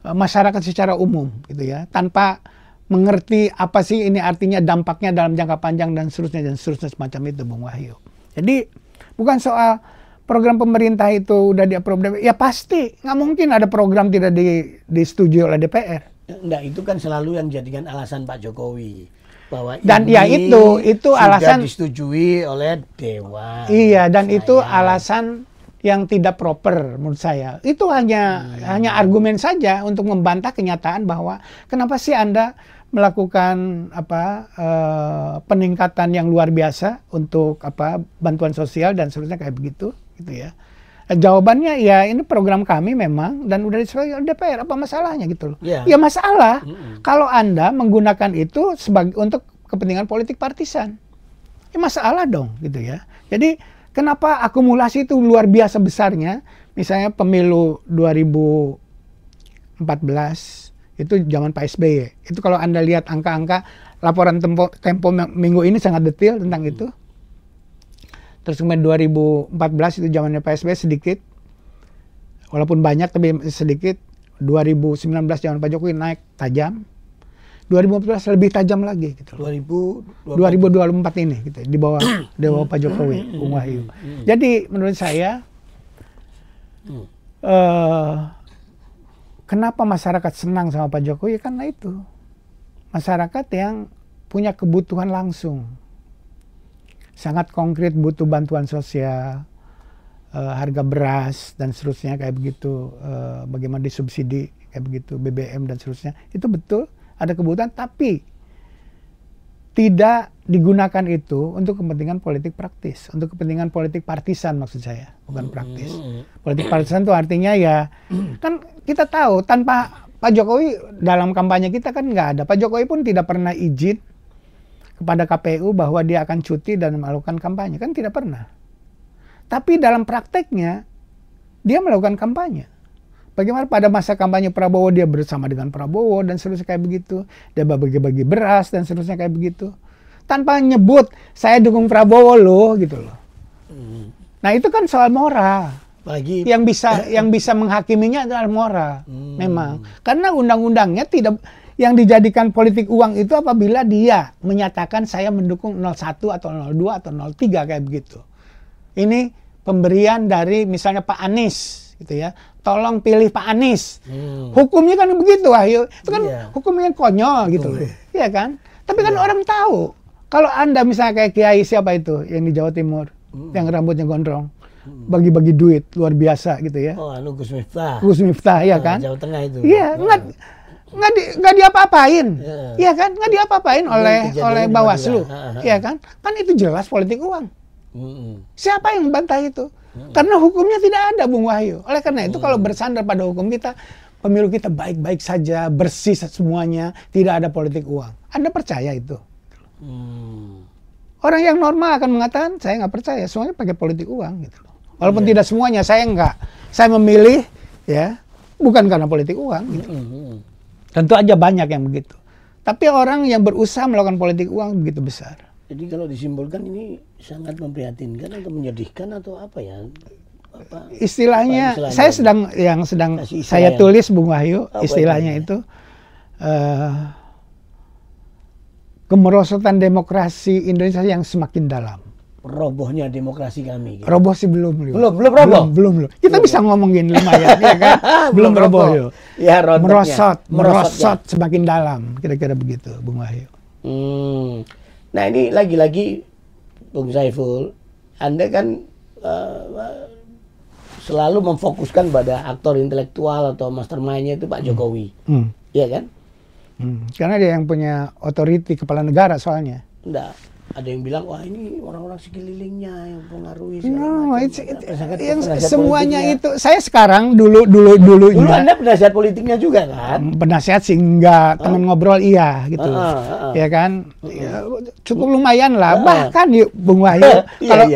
masyarakat secara umum gitu ya, tanpa mengerti apa sih ini artinya, dampaknya dalam jangka panjang dan seterusnya semacam itu, Bung Wahyu. Jadi bukan soal program pemerintah itu udah di-approve, ya pasti nggak mungkin ada program tidak disetujui oleh DPR. Enggak, itu kan selalu yang jadikan alasan Pak Jokowi. Bahwa dan ini ya itu alasan disetujui oleh Dewan. Iya, dan itu alasan yang tidak proper menurut saya. Itu hanya argumen saja untuk membantah kenyataan bahwa kenapa sih Anda melakukan peningkatan yang luar biasa untuk bantuan sosial dan seterusnya kayak begitu gitu ya. Jawabannya ya ini program kami memang dan udah disetujui oleh DPR, apa masalahnya gitu loh. Ya masalah kalau Anda menggunakan itu untuk kepentingan politik partisan. Ya masalah dong gitu ya. Jadi kenapa akumulasi itu luar biasa besarnya? Misalnya pemilu 2014 itu zaman Pak SBY. Itu kalau Anda lihat angka-angka laporan Tempo minggu ini sangat detail tentang itu. Terus kemudian 2014 itu zamannya Pak SBY sedikit. walaupun banyak tapi sedikit. 2019 zaman Pak Jokowi naik tajam, 2014 lebih tajam lagi gitu. 2024 ini gitu, di bawah Pak Jokowi, Bung Wahyu. Jadi menurut saya kenapa masyarakat senang sama Pak Jokowi? Karena itu masyarakat yang punya kebutuhan langsung, sangat konkret, butuh bantuan sosial, harga beras dan seterusnya kayak begitu, bagaimana disubsidi kayak begitu, BBM dan seterusnya, itu betul ada kebutuhan, tapi tidak digunakan itu untuk kepentingan politik praktis, untuk kepentingan politik partisan maksud saya, bukan praktis. Politik partisan itu artinya ya, kan kita tahu tanpa Pak Jokowi dalam kampanye kita kan nggak ada. Pak Jokowi pun tidak pernah izin kepada KPU bahwa dia akan cuti dan melakukan kampanye, kan tidak pernah. Tapi dalam prakteknya dia melakukan kampanye. Bagaimana pada masa kampanye Prabowo dia bersama dengan Prabowo dan seterusnya kayak begitu. Dia bagi-bagi beras dan seterusnya kayak begitu. Tanpa nyebut saya dukung Prabowo loh gitu loh. Nah itu kan soal moral. Apalagi yang bisa menghakiminya adalah moral. Memang. Karena undang-undangnya tidak, yang dijadikan politik uang itu apabila dia menyatakan saya mendukung 01 atau 02 atau 03 kayak begitu. Ini pemberian dari misalnya Pak Anies gitu ya. Tolong pilih Pak Anies. Hukumnya kan begitu, Wahyu. Itu kan hukumnya konyol gitu loh. Iya kan? Tapi kan orang tahu. Kalau Anda misalnya kayak Kiai siapa itu yang di Jawa Timur, yang rambutnya gondrong, bagi-bagi duit luar biasa gitu ya. Oh, Gus Miftah. Gus Miftah, ya kan? Jawa Tengah itu. Iya, nggak diapa-apain. Iya kan? Nggak diapa-apain oleh Bawaslu. Iya kan? Kan itu jelas politik uang. Siapa yang membantah itu? Karena hukumnya tidak ada, Bung Wahyu. Oleh karena itu kalau bersandar pada hukum kita, pemilu kita baik-baik saja, bersih semuanya, tidak ada politik uang. Anda percaya itu? Orang yang normal akan mengatakan, saya nggak percaya, semuanya pakai politik uang gitu. Walaupun tidak semuanya, saya nggak. Saya memilih, ya, bukan karena politik uang gitu. Tentu aja banyak yang begitu. Tapi orang yang berusaha melakukan politik uang begitu besar. Jadi kalau disimpulkan ini sangat memprihatinkan atau menyedihkan atau apa ya? Istilahnya saya sedang saya tulis, Bung Wahyu, istilahnya itu kemerosotan demokrasi Indonesia yang semakin dalam. Robohnya demokrasi kami. Gitu. Roboh sih belum roboh. Belum. Kita bisa ngomongin lumayan, ya kan? Belum roboh. Ya, merosot semakin dalam, kira-kira begitu, Bung Wahyu. Nah ini lagi-lagi Bung Saiful, Anda kan selalu memfokuskan pada aktor intelektual atau mastermind-nya itu Pak Jokowi, iya kan? Karena dia yang punya otoriti kepala negara soalnya. Enggak, ada yang bilang wah ini orang-orang sekelilingnya yang mempengaruhi. Semuanya itu. Saya sekarang dulunya. Dulu Anda penasihat politiknya juga kan? Penasihat sih enggak, teman ngobrol iya gitu. Ya kan? Ya, cukup lumayan lah. Bahkan yuk Bung Wahyu,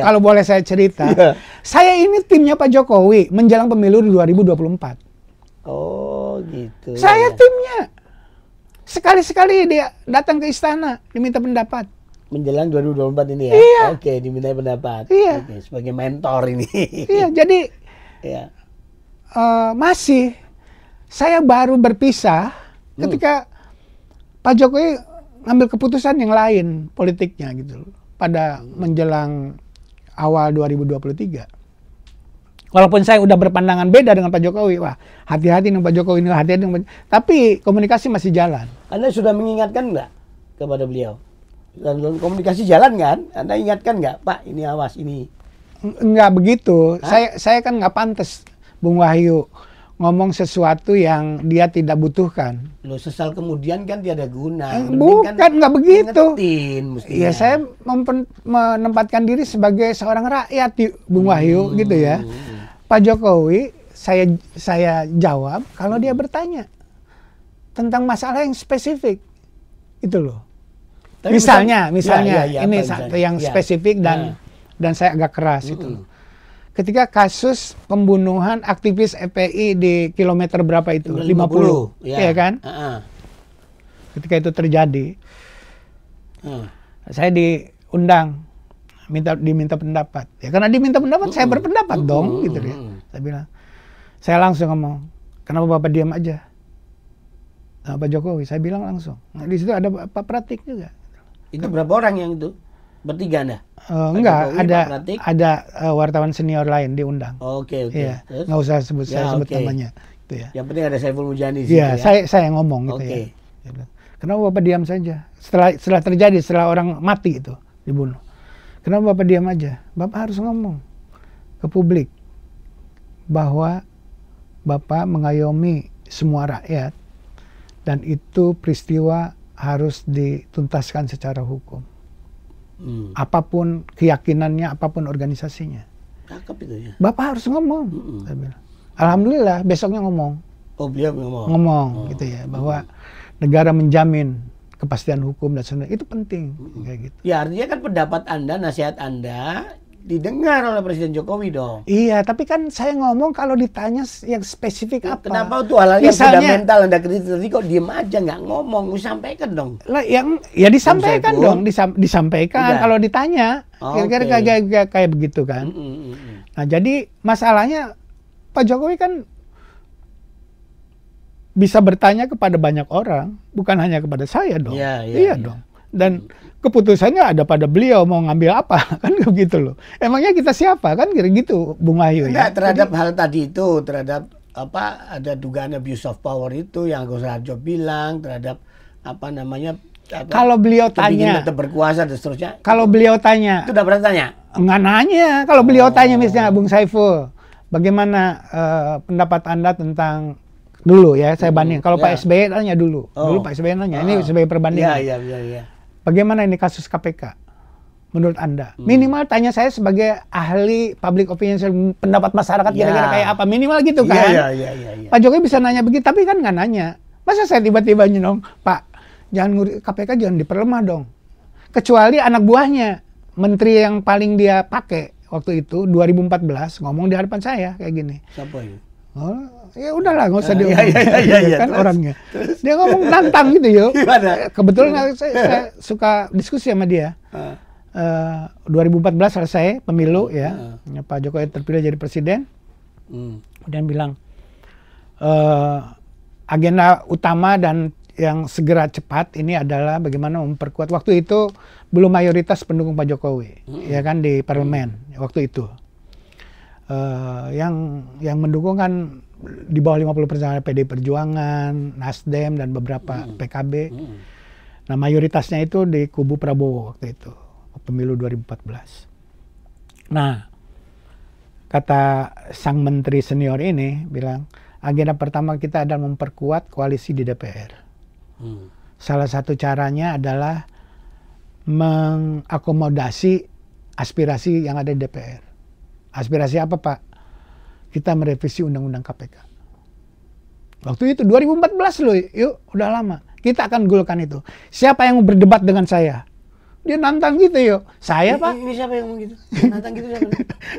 kalau boleh saya cerita. Saya ini timnya Pak Jokowi menjelang pemilu 2024. Oh gitu. Saya timnya. Sekali-sekali dia datang ke istana diminta pendapat. Menjelang 2024 ini ya? Iya. Oke, diminta pendapat. Iya. Oke, sebagai mentor ini. Iya, jadi masih saya baru berpisah ketika Pak Jokowi ngambil keputusan yang lain politiknya gitu pada menjelang awal 2023. Walaupun saya udah berpandangan beda dengan Pak Jokowi, wah hati-hati dengan Pak Jokowi ini, hati-hati dengan tapi komunikasi masih jalan. Anda sudah mengingatkan nggak kepada beliau? Dan komunikasi jalan kan? Anda ingatkan nggak, Pak ini awas ini? Nggak begitu. Saya kan nggak pantas, Bung Wahyu, ngomong sesuatu yang dia tidak butuhkan. Loh sesal kemudian kan tiada guna. Bukan, nggak begitu. Ya saya menempatkan diri sebagai seorang rakyat, Bung Wahyu, gitu ya. Pak Jokowi, saya jawab kalau dia bertanya tentang masalah yang spesifik, itu loh. Tapi misalnya ini satu yang spesifik dan saya agak keras itu. Ketika kasus pembunuhan aktivis FPI di kilometer berapa itu? 50, ya kan? Ketika itu terjadi, saya diundang, diminta pendapat. Ya karena diminta pendapat, saya berpendapat dong, gitu ya. Saya bilang, Saya langsung ngomong, kenapa Bapak diam aja? Nah, Pak Jokowi, saya bilang langsung. Nah, di situ ada Pak Pratik juga. Itu berapa orang yang itu? Bertiga Anda? Enggak, Jokowi, ada wartawan senior lain diundang. Oke. Iya, Terus? nggak usah sebut namanya. Itu ya. Yang penting ada Saiful Mujani sih. Iya, saya yang ngomong gitu ya. Kenapa Bapak diam saja? Setelah terjadi, setelah orang mati itu dibunuh. Kenapa Bapak diam aja? Bapak harus ngomong ke publik bahwa Bapak mengayomi semua rakyat dan itu peristiwa harus dituntaskan secara hukum. Apapun keyakinannya, apapun organisasinya. Cakep itu ya. Bapak harus ngomong. Alhamdulillah besoknya ngomong. Oh, beliau ngomong. Ngomong gitu ya, bahwa negara menjamin kepastian hukum dan sebagainya. Itu penting kayak gitu. Ya, artinya kan pendapat Anda, nasihat Anda didengar oleh Presiden Jokowi dong. Iya, tapi kan saya ngomong kalau ditanya yang spesifik apa. Kenapa tuh hal-hal yang fundamental Anda kritik tadi kok diem aja nggak ngomong, sampaikan dong. Lah yang ya disampaikan dong, disampaikan kalau ditanya. Kira-kira kayak begitu kan. Nah, jadi masalahnya Pak Jokowi kan bisa bertanya kepada banyak orang, bukan hanya kepada saya dong. Iya dong. Dan keputusannya ada pada beliau mau ngambil apa, kan begitu loh. Emangnya kita siapa, kan kira gitu, Bung Wahyu. Enggak, terhadap hal tadi itu, terhadap apa, ada dugaan abuse of power itu yang Agus Raharjo bilang, terhadap apa namanya, kalau beliau tanya, tetap berkuasa dan seterusnya. Kalau beliau tanya, itu udah pernah tanya? Nggak nanya. Kalau beliau tanya misalnya, Bung Saiful, bagaimana pendapat Anda tentang dulu ya, saya banding. Kalau Pak SBY tanya dulu. Dulu Pak SBY nanya, ini sebagai perbandingan. Iya. Bagaimana ini kasus KPK menurut Anda? Minimal tanya saya sebagai ahli public opinion, pendapat masyarakat kira-kira kayak apa. Minimal gitu kan. Iya. Pak Jokowi bisa nanya begitu, tapi kan nggak nanya. Masa saya tiba-tiba nyinong, Pak, KPK jangan diperlemah dong. Kecuali anak buahnya, menteri yang paling dia pakai waktu itu, 2014, ngomong di hadapan saya kayak gini. Siapa itu? Oh, ya udahlah, nggak usah diomong. Iya, kan orangnya. Dia ngomong nantang gitu yo. Kebetulan saya suka diskusi sama dia. 2014 selesai pemilu ya, Pak Jokowi terpilih jadi presiden. Kemudian bilang agenda utama dan yang segera cepat ini adalah bagaimana memperkuat. Waktu itu belum mayoritas pendukung Pak Jokowi, ya kan, di parlemen waktu itu. Yang mendukung kan di bawah 50% PDI Perjuangan, Nasdem dan beberapa PKB. Nah, mayoritasnya itu di kubu Prabowo waktu itu, pemilu 2014. Nah, kata sang menteri senior ini bilang, agenda pertama kita adalah memperkuat koalisi di DPR. Salah satu caranya adalah mengakomodasi aspirasi yang ada di DPR. Aspirasi apa, Pak? Kita merevisi Undang-Undang KPK. Waktu itu 2014 loh, yuk udah lama. Kita akan gulkan itu. Siapa yang mau berdebat dengan saya? Dia nantang gitu yuk. Saya, Pak. Ini siapa yang ngomong gitu? Nantang gitu siapa?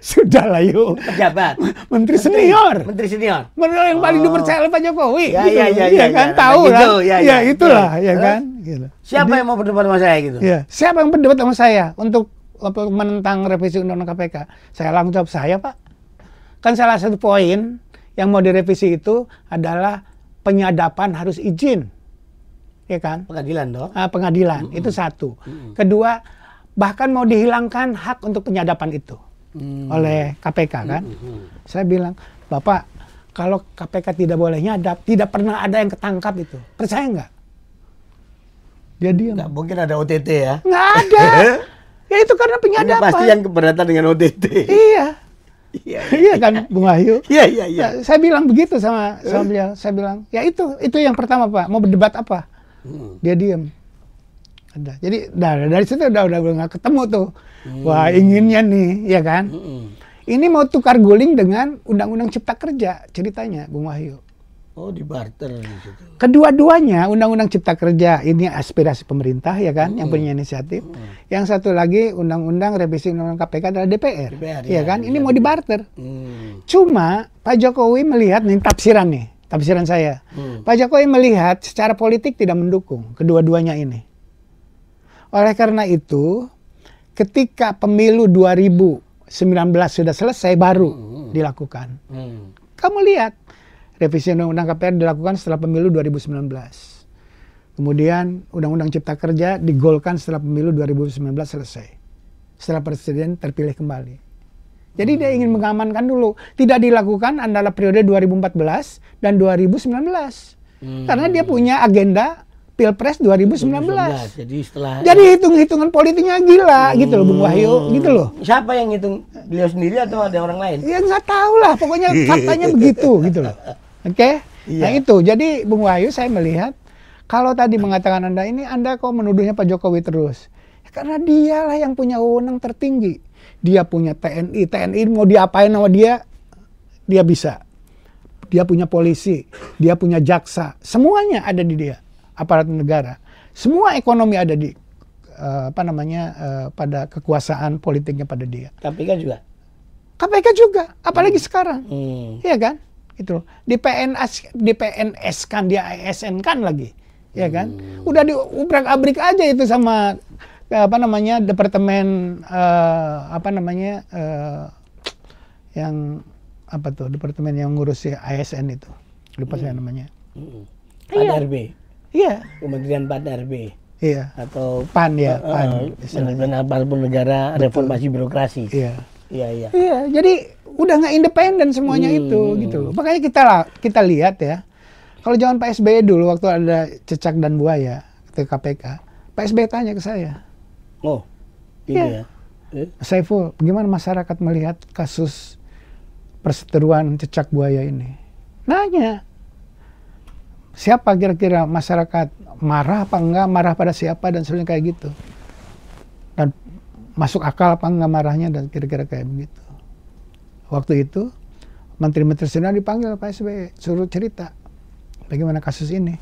Sudah lah yuk. Pejabat. Menteri senior. Menteri senior. Menteri yang paling dipercaya oleh Pak Jokowi. Iya kan, tahu kan? Ya itulah, ya kan. Gitu. Siapa yang mau berdebat sama saya gitu? Ya, siapa yang berdebat sama saya untuk menentang revisi Undang-Undang KPK? Saya langsung jawab, saya, Pak. Kan salah satu poin yang mau direvisi itu adalah penyadapan harus izin. Ya kan? Pengadilan dong. Pengadilan, itu satu. Kedua, bahkan mau dihilangkan hak untuk penyadapan itu oleh KPK kan. Saya bilang, Bapak, kalau KPK tidak boleh nyadap, tidak pernah ada yang ketangkap itu. Percaya nggak? Dia diam. Nggak mungkin ada OTT ya? Nggak ada. Ya itu karena penyadapan. Ini pasti yang keberatan dengan OTT. Iya. Iya kan, Bung Wahyu? Iya. Nah, saya bilang begitu sama beliau. Saya bilang, ya itu yang pertama, Pak. Mau berdebat apa? Dia diam. Ada. Jadi dari situ udah nggak ketemu tuh. Wah, inginnya nih, ya kan? Ini mau tukar guling dengan Undang-Undang Cipta Kerja ceritanya, Bung Wahyu. Oh, di barter gitu. Kedua-duanya Undang-Undang Cipta Kerja ini aspirasi pemerintah ya kan, yang punya inisiatif. Yang satu lagi Undang-Undang revisi Undang-Undang KPK adalah DPR ya kan. Ini mau dibarter. Cuma Pak Jokowi melihat nih tafsiran saya. Pak Jokowi melihat secara politik tidak mendukung kedua-duanya ini. Oleh karena itu, ketika pemilu 2019 sudah selesai baru dilakukan. kamu lihat revisi undang-undang KPR dilakukan setelah pemilu 2019. Kemudian undang-undang Cipta Kerja digolkan setelah pemilu 2019 selesai. Setelah presiden terpilih kembali. Jadi dia ingin mengamankan dulu. Tidak dilakukan antara periode 2014 dan 2019. Karena dia punya agenda Pilpres 2019. Jadi hitung-hitungan politiknya gila gitu loh Bung Wahyu, gitu loh. Siapa yang ngitung? Beliau sendiri atau ada orang lain? Ya nggak tahu lah, pokoknya faktanya begitu gitu loh. Oke? Nah itu, jadi Bung Wahyu saya melihat kalau tadi mengatakan Anda kok menuduhnya Pak Jokowi terus. Karena dialah yang punya wewenang tertinggi. Dia punya TNI. TNI mau diapain sama dia bisa. Dia punya polisi, dia punya jaksa. Semuanya ada di dia, aparat negara. Semua ekonomi ada di pada kekuasaan politiknya pada dia. KPK juga? KPK juga, apalagi sekarang. Iya kan? Itu di PNS kan, dia ASN kan lagi. Ya kan? Udah diubrak-abrik aja itu sama departemen departemen yang ngurus ASN itu. Lupa saya namanya. PAN-RB. Iya. Kementerian PAN-RB. Iya. Atau PAN ya, PAN. Benar-benar apapun negara reformasi birokrasi. Iya. Iya. Iya, jadi udah nggak independen semuanya itu gitu loh. Makanya kita lihat ya. Kalau zaman Pak SBY dulu waktu ada cecak dan buaya ke KPK, Pak SBY tanya ke saya. Oh, iya. Saiful, bagaimana masyarakat melihat kasus perseteruan cecak buaya ini? Nanya, siapa kira-kira masyarakat marah apa enggak, marah pada siapa dan sebagainya kayak gitu. Dan masuk akal apa enggak marahnya dan kira-kira kayak begitu. Waktu itu menteri-menteri senior dipanggil Pak SBY, suruh cerita bagaimana kasus ini.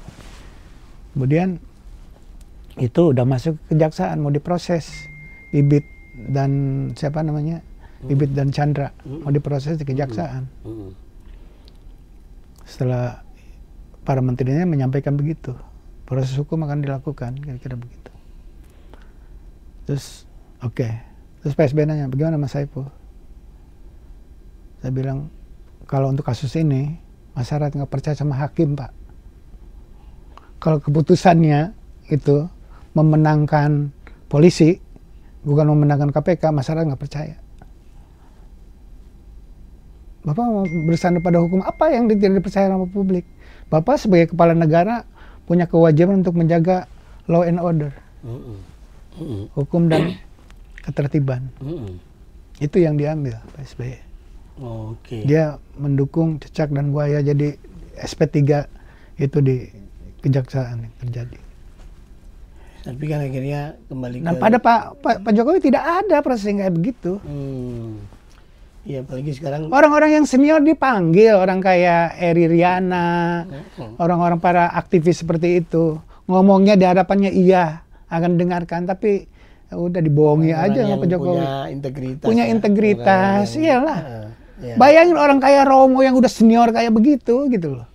Kemudian itu udah masuk ke kejaksaan, mau diproses. Bibit dan Bibit dan Chandra mau diproses di kejaksaan. Setelah para menterinya menyampaikan begitu, proses hukum akan dilakukan, kira-kira begitu. Terus terus Pak SBY nanya, bagaimana Mas Saiful? Saya bilang, kalau untuk kasus ini masyarakat nggak percaya sama hakim, Pak. Kalau keputusannya itu memenangkan polisi, bukan memenangkan KPK, masyarakat nggak percaya. Bapak mau bersandar pada hukum apa yang tidak dipercaya sama publik? Bapak sebagai kepala negara punya kewajiban untuk menjaga law and order, hukum dan ketertiban. Itu yang diambil Pak SBY. Dia mendukung cecak dan buaya, jadi SP3 itu di kejaksaan yang terjadi. Tapi kan akhirnya kembali ke... pada Pak Jokowi tidak ada proses yang kayak begitu. Iya, apalagi sekarang orang-orang yang senior dipanggil, orang kayak Eri Riana, orang-orang para aktivis seperti itu, ngomongnya di hadapannya iya akan dengarkan, tapi udah dibohongi aja sama Pak Jokowi. Punya integritas, iyalah. Bayangin orang kayak Romo yang udah senior kayak begitu gitu loh,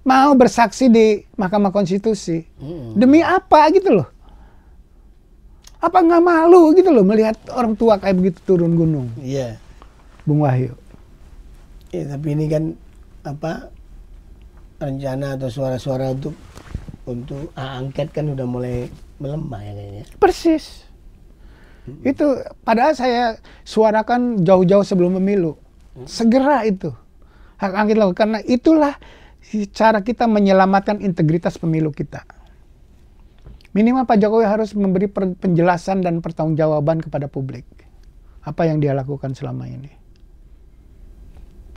mau bersaksi di Mahkamah Konstitusi. Demi apa gitu loh? Apa nggak malu gitu loh melihat orang tua kayak begitu turun gunung? Iya. Bung Wahyu. Ya, tapi ini kan rencana atau suara-suara untuk angket kan udah mulai melemah ya kayaknya. Persis. Itu padahal saya suarakan jauh-jauh sebelum pemilu. Segera itu hak angket lakukan, karena itulah cara kita menyelamatkan integritas pemilu kita. Minimal Pak Jokowi harus memberi penjelasan dan pertanggungjawaban kepada publik apa yang dia lakukan selama ini.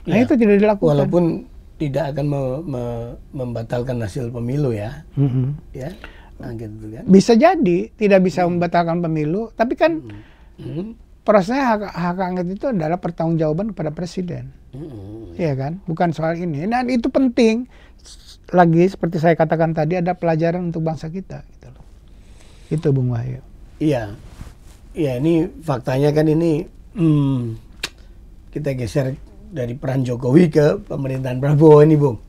Nah itu tidak dilakukan. Walaupun tidak akan membatalkan hasil pemilu ya. Ya, angket itu kan. Bisa jadi tidak bisa membatalkan pemilu, tapi kan prosesnya hak angket itu adalah pertanggungjawaban kepada presiden. Iya kan? Bukan soal ini. Dan itu penting. Lagi seperti saya katakan tadi, ada pelajaran untuk bangsa kita gitu loh. Itu Bung Wahyu. Iya. Iya, ini faktanya kan ini kita geser dari peran Jokowi ke pemerintahan Prabowo ini, Bung.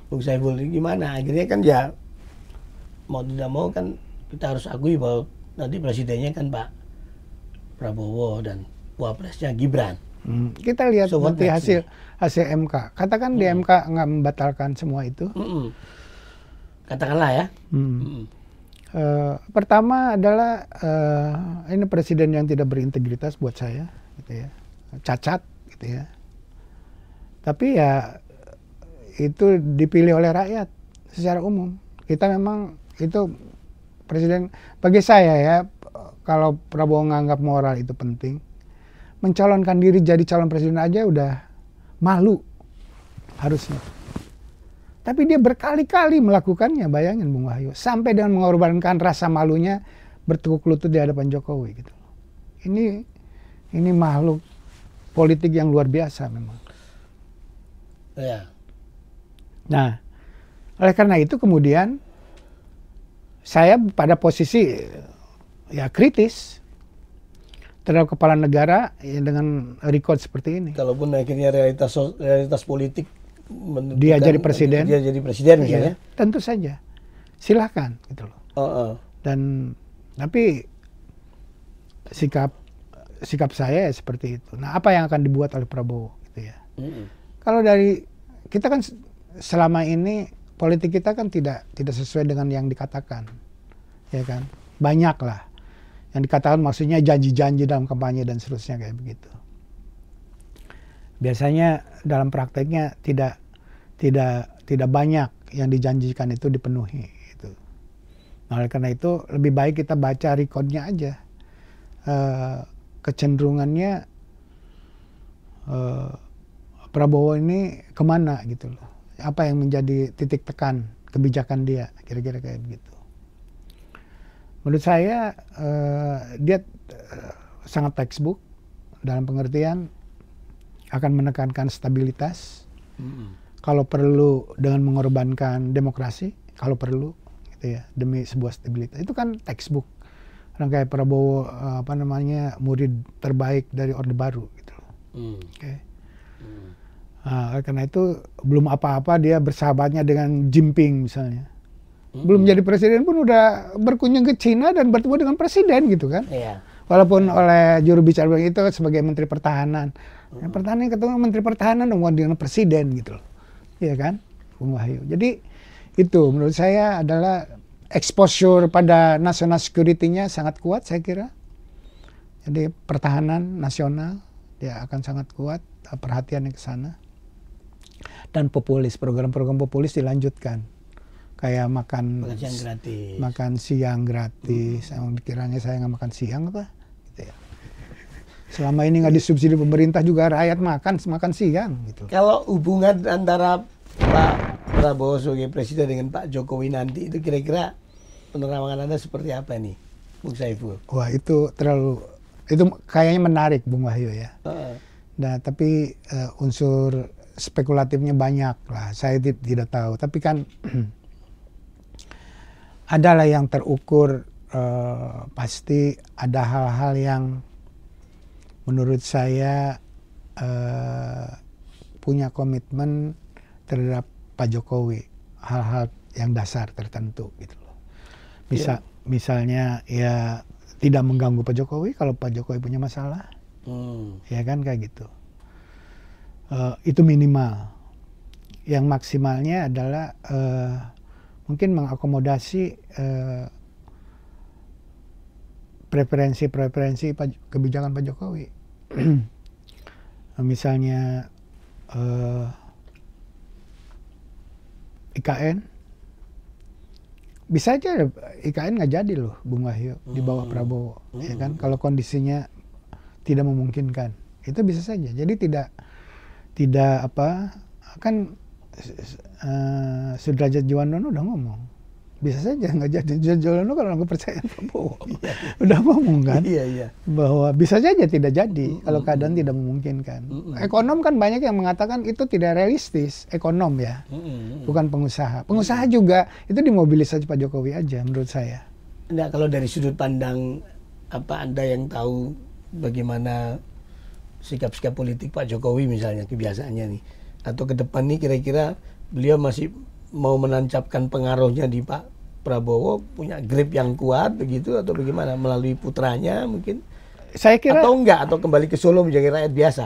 Bung Saiful, gimana? Akhirnya kan ya mau tidak mau kan kita harus akui bahwa nanti presidennya kan Pak Prabowo dan wapresnya Gibran. Kita lihat So what nanti next hasil MK. Katakan di MK nggak membatalkan semua itu. Katakanlah ya. Pertama adalah ini presiden yang tidak berintegritas buat saya, gitu ya, cacat, gitu ya. Tapi ya itu dipilih oleh rakyat secara umum. Kita memang itu presiden bagi saya ya, kalau Prabowo nganggap moral itu penting, mencalonkan diri jadi calon presiden aja udah malu harusnya. Tapi dia berkali-kali melakukannya, bayangin Bung Wahyu. Sampai dengan mengorbankan rasa malunya bertekuk lutut di hadapan Jokowi gitu. Ini makhluk politik yang luar biasa memang. Ya. Nah, oleh karena itu kemudian saya pada posisi ya kritis terhadap kepala negara ya, dengan record seperti ini. Kalaupun akhirnya realitas politik dia jadi presiden, misalnya, tentu saja silahkan gitu loh. Dan tapi sikap saya ya seperti itu. Nah, apa yang akan dibuat oleh Prabowo gitu ya. Kalau dari kita kan selama ini politik kita kan tidak sesuai dengan yang dikatakan, ya kan, banyak lah yang dikatakan, maksudnya janji-janji dalam kampanye dan seterusnya kayak begitu. Biasanya dalam prakteknya tidak banyak yang dijanjikan itu dipenuhi gitu. Nah, oleh karena itu lebih baik kita baca rekodnya aja, kecenderungannya Prabowo ini kemana gitu loh, apa yang menjadi titik tekan kebijakan dia, kira-kira kayak begitu. Menurut saya dia sangat textbook dalam pengertian akan menekankan stabilitas, kalau perlu dengan mengorbankan demokrasi, kalau perlu gitu ya, demi sebuah stabilitas. Itu kan textbook. Orang kayak Prabowo murid terbaik dari Orde Baru gitu loh. Okay. Karena itu belum apa-apa dia bersahabatnya dengan Jinping misalnya. Belum jadi presiden pun udah berkunjung ke Cina dan bertemu dengan presiden gitu kan. Walaupun oleh juru bicara itu sebagai Menteri Pertahanan. Pertahanan ketemu Menteri Pertahanan dong dengan presiden gitu loh. Iya kan, Bung Wahyu. Jadi itu menurut saya adalah exposure pada national security-nya sangat kuat saya kira. Jadi pertahanan nasional dia akan sangat kuat, perhatiannya ke sana. Dan populis, program-program populis dilanjutkan. Kayak makan siang gratis. Emang dikiranya saya nggak makan siang apa? Gitu ya. Selama ini nggak disubsidi pemerintah juga rakyat makan siang gitu. Kalau hubungan antara Pak Prabowo sebagai presiden dengan Pak Jokowi nanti itu kira-kira penerawangan Anda seperti apa nih, Bung Saiful? Wah, itu kayaknya menarik Bung Wahyu ya. Nah, tapi unsur spekulatifnya banyak lah. Saya tidak tahu. Tapi kan adalah yang terukur, pasti ada hal-hal yang menurut saya punya komitmen terhadap Pak Jokowi, hal-hal yang dasar tertentu gitu loh. Misalnya ya tidak mengganggu Pak Jokowi kalau Pak Jokowi punya masalah, ya kan kayak gitu. Itu minimal. Yang maksimalnya adalah mungkin mengakomodasi preferensi kebijakan Pak Jokowi. Misalnya IKN, bisa aja IKN nggak jadi loh Bung Wahyu di bawah Prabowo, ya kan? Kalau kondisinya tidak memungkinkan, itu bisa saja. Jadi tidak apa kan Sudrajat Djuwandono udah ngomong. Bisa saja nggak jadi. Djuwandono kalau nggak percaya Prabowo udah ngomong kan, bahwa bisa saja tidak jadi kalau keadaan tidak memungkinkan. Ekonom kan banyak yang mengatakan itu tidak realistis, ekonom ya, bukan pengusaha. Pengusaha juga itu dimobilisasi Pak Jokowi aja menurut saya. Nah, kalau dari sudut pandang apa Anda yang tahu bagaimana sikap-sikap politik Pak Jokowi misalnya kebiasaannya nih, atau ke depan nih kira-kira beliau masih mau menancapkan pengaruhnya di Pak Prabowo, punya grip yang kuat begitu atau bagaimana melalui putranya mungkin? Saya kira atau enggak, atau kembali ke Solo menjadi rakyat biasa.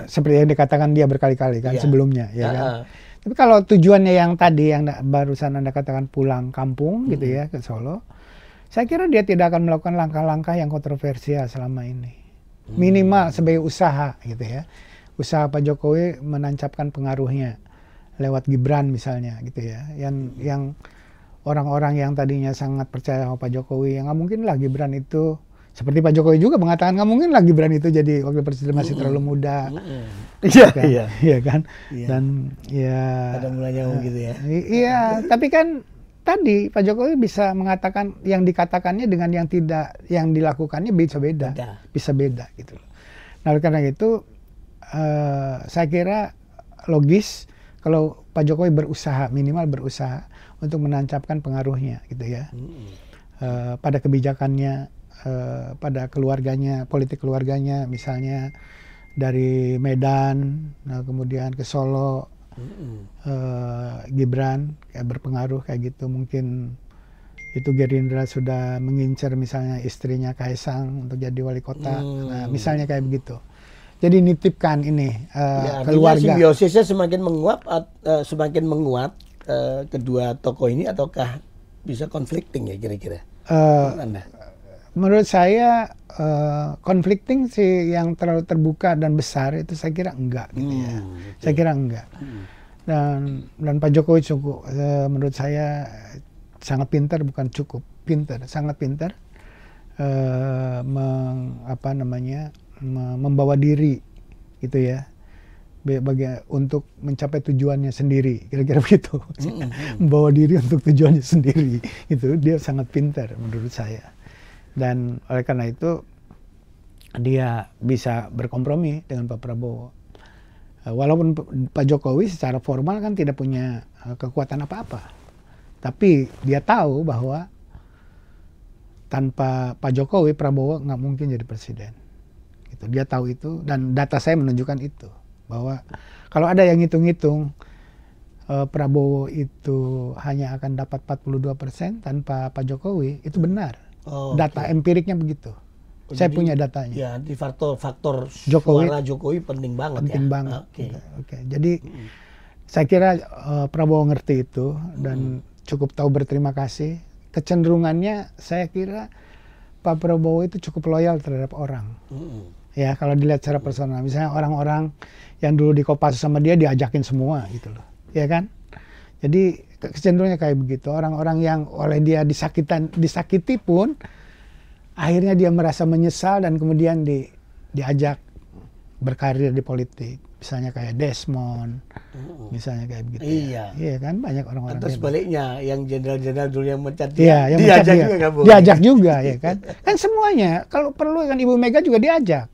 Seperti yang dikatakan dia berkali-kali kan sebelumnya, ya kan. Tapi kalau tujuannya yang tadi yang barusan Anda katakan pulang kampung gitu ya ke Solo, saya kira dia tidak akan melakukan langkah-langkah yang kontroversial selama ini. Minimal sebagai usaha gitu ya. Usaha Pak Jokowi menancapkan pengaruhnya lewat Gibran misalnya gitu ya. Yang orang-orang yang tadinya sangat percaya sama Pak Jokowi, yang nggak mungkin lah Gibran itu, seperti Pak Jokowi juga mengatakan nggak mungkin lah Gibran itu jadi wakil presiden, masih terlalu muda. Iya, kan? Iya kan. Dan ya ada mulanya gitu ya. Iya, tapi kan tadi Pak Jokowi bisa mengatakan yang dikatakannya dengan yang dilakukannya bisa beda gitu. Nah, oleh karena itu saya kira logis kalau Pak Jokowi minimal berusaha untuk menancapkan pengaruhnya gitu ya, pada kebijakannya, pada keluarganya, politik keluarganya, misalnya dari Medan, kemudian ke Solo, Gibran kayak berpengaruh kayak gitu. Mungkin itu Gerindra sudah mengincar misalnya istrinya Kaisang untuk jadi wali kota, nah misalnya kayak begitu. Jadi nitipkan ini keluarga. Simbiosisnya semakin menguat kedua tokoh ini, ataukah bisa conflicting ya kira-kira? Menurut saya conflicting sih, yang terlalu terbuka dan besar itu saya kira enggak gitu ya. Saya kira enggak. Dan Pak Jokowi cukup, menurut saya sangat pintar, bukan cukup pintar, sangat pintar membawa diri gitu ya, untuk mencapai tujuannya sendiri, kira-kira begitu. Membawa diri untuk tujuannya sendiri, itu dia sangat pintar menurut saya. Dan oleh karena itu dia bisa berkompromi dengan Pak Prabowo. Walaupun Pak Jokowi secara formal kan tidak punya kekuatan apa-apa, tapi dia tahu bahwa tanpa Pak Jokowi, Prabowo nggak mungkin jadi presiden. Gitu. Dia tahu itu, dan data saya menunjukkan itu, bahwa kalau ada yang hitung-hitung Prabowo itu hanya akan dapat 42% tanpa Pak Jokowi, itu benar. Data empiriknya begitu. Saya punya datanya. Ya, di faktor Jokowi, suara Jokowi penting banget. Penting banget. Oke. Jadi saya kira Prabowo ngerti itu dan cukup tahu berterima kasih. Kecenderungannya saya kira Pak Prabowo itu cukup loyal terhadap orang. Ya, kalau dilihat secara personal, misalnya orang-orang yang dulu di Kopassus sama dia diajakin semua gitu loh. Ya kan? Jadi kecenderungannya kayak begitu. Orang-orang yang oleh dia disakiti pun akhirnya dia merasa menyesal dan kemudian diajak berkarir di politik. Misalnya kayak Desmond, misalnya kayak begitu. Iya kan, banyak orang-orang. Atau sebaliknya, yang jenderal-jenderal dulu yang mencat dia, diajak juga nggak boleh. Diajak juga ya kan. Kan semuanya, kalau perlu kan Ibu Mega juga diajak.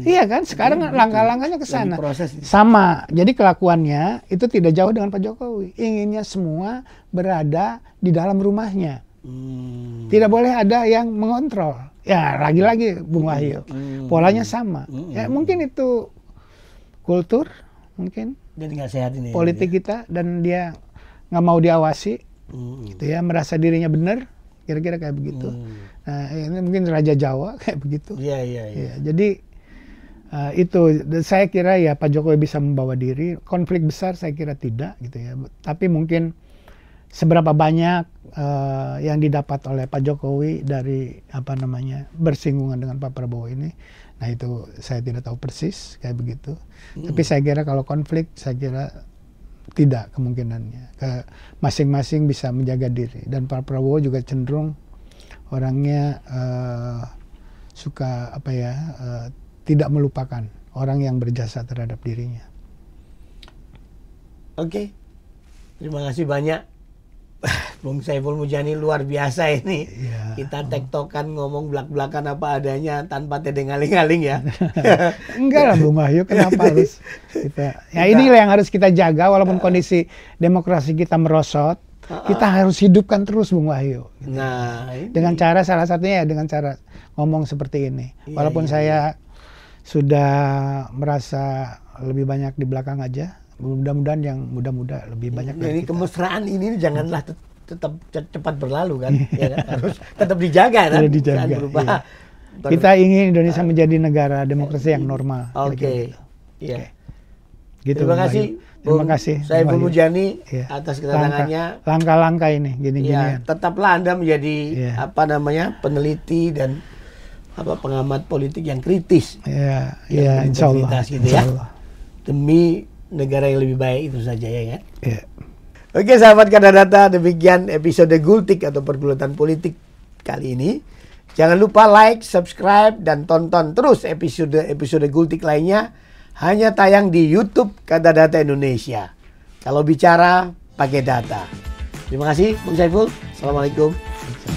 Iya kan, sekarang langkah-langkahnya ke sana. Sama, jadi kelakuannya itu tidak jauh dengan Pak Jokowi. Inginnya semua berada di dalam rumahnya. Tidak boleh ada yang mengontrol. Ya, lagi-lagi Bung Wahyu, polanya sama. Ya, mungkin itu kultur, mungkin jadi nggak sehat ini politik kita, dan dia nggak mau diawasi, gitu ya, merasa dirinya benar, kira-kira kayak begitu. Nah, ini mungkin Raja Jawa kayak begitu. Iya. Jadi itu saya kira ya Pak Jokowi bisa membawa diri. Konflik besar saya kira tidak gitu ya. Tapi mungkin seberapa banyak yang didapat oleh Pak Jokowi dari bersinggungan dengan Pak Prabowo ini, nah itu saya tidak tahu persis kayak begitu. Tapi saya kira kalau konflik, saya kira tidak kemungkinannya. Masing-masing bisa menjaga diri, dan Pak Prabowo juga cenderung orangnya suka tidak melupakan orang yang berjasa terhadap dirinya. Oke, terima kasih banyak Bung Saiful Mujani, luar biasa ini. Ya. Kita tektokan, ngomong belak-belakan apa adanya tanpa tedeng-aling-aling ya. Enggak lah Bung Wahyu, kenapa harus kita. Ya inilah yang harus kita jaga, walaupun kondisi demokrasi kita merosot, kita harus hidupkan terus Bung Wahyu. Gitu. Nah, dengan cara, salah satunya ya dengan cara ngomong seperti ini. Walaupun saya sudah merasa lebih banyak di belakang aja, mudah-mudahan yang muda-muda lebih banyak dari kita. Kemesraan ini janganlah tetap cepat berlalu kan, ya kan? Harus tetap dijaga kan, dijaga, berupa Kita ingin Indonesia menjadi negara demokrasi yang normal. Oke. Iya. Gitu, Terima kasih. Terima kasih. Saiful Mujani Iya. atas kedatangannya. Langkah-langkah ini Ya, gini-ginian. tetaplah Anda menjadi Iya. peneliti dan pengamat politik yang kritis. Iya, Yang insya Allah. berintegritas gitu ya. Demi negara yang lebih baik itu saja ya kan. Iya. Oke sahabat Kadadata, demikian episode Gultik atau Pergulatan Politik kali ini. Jangan lupa like, subscribe, dan tonton terus episode Gultik lainnya. Hanya tayang di YouTube Kadadata Indonesia. Kalau bicara pakai data. Terima kasih Bung Saiful. Assalamualaikum.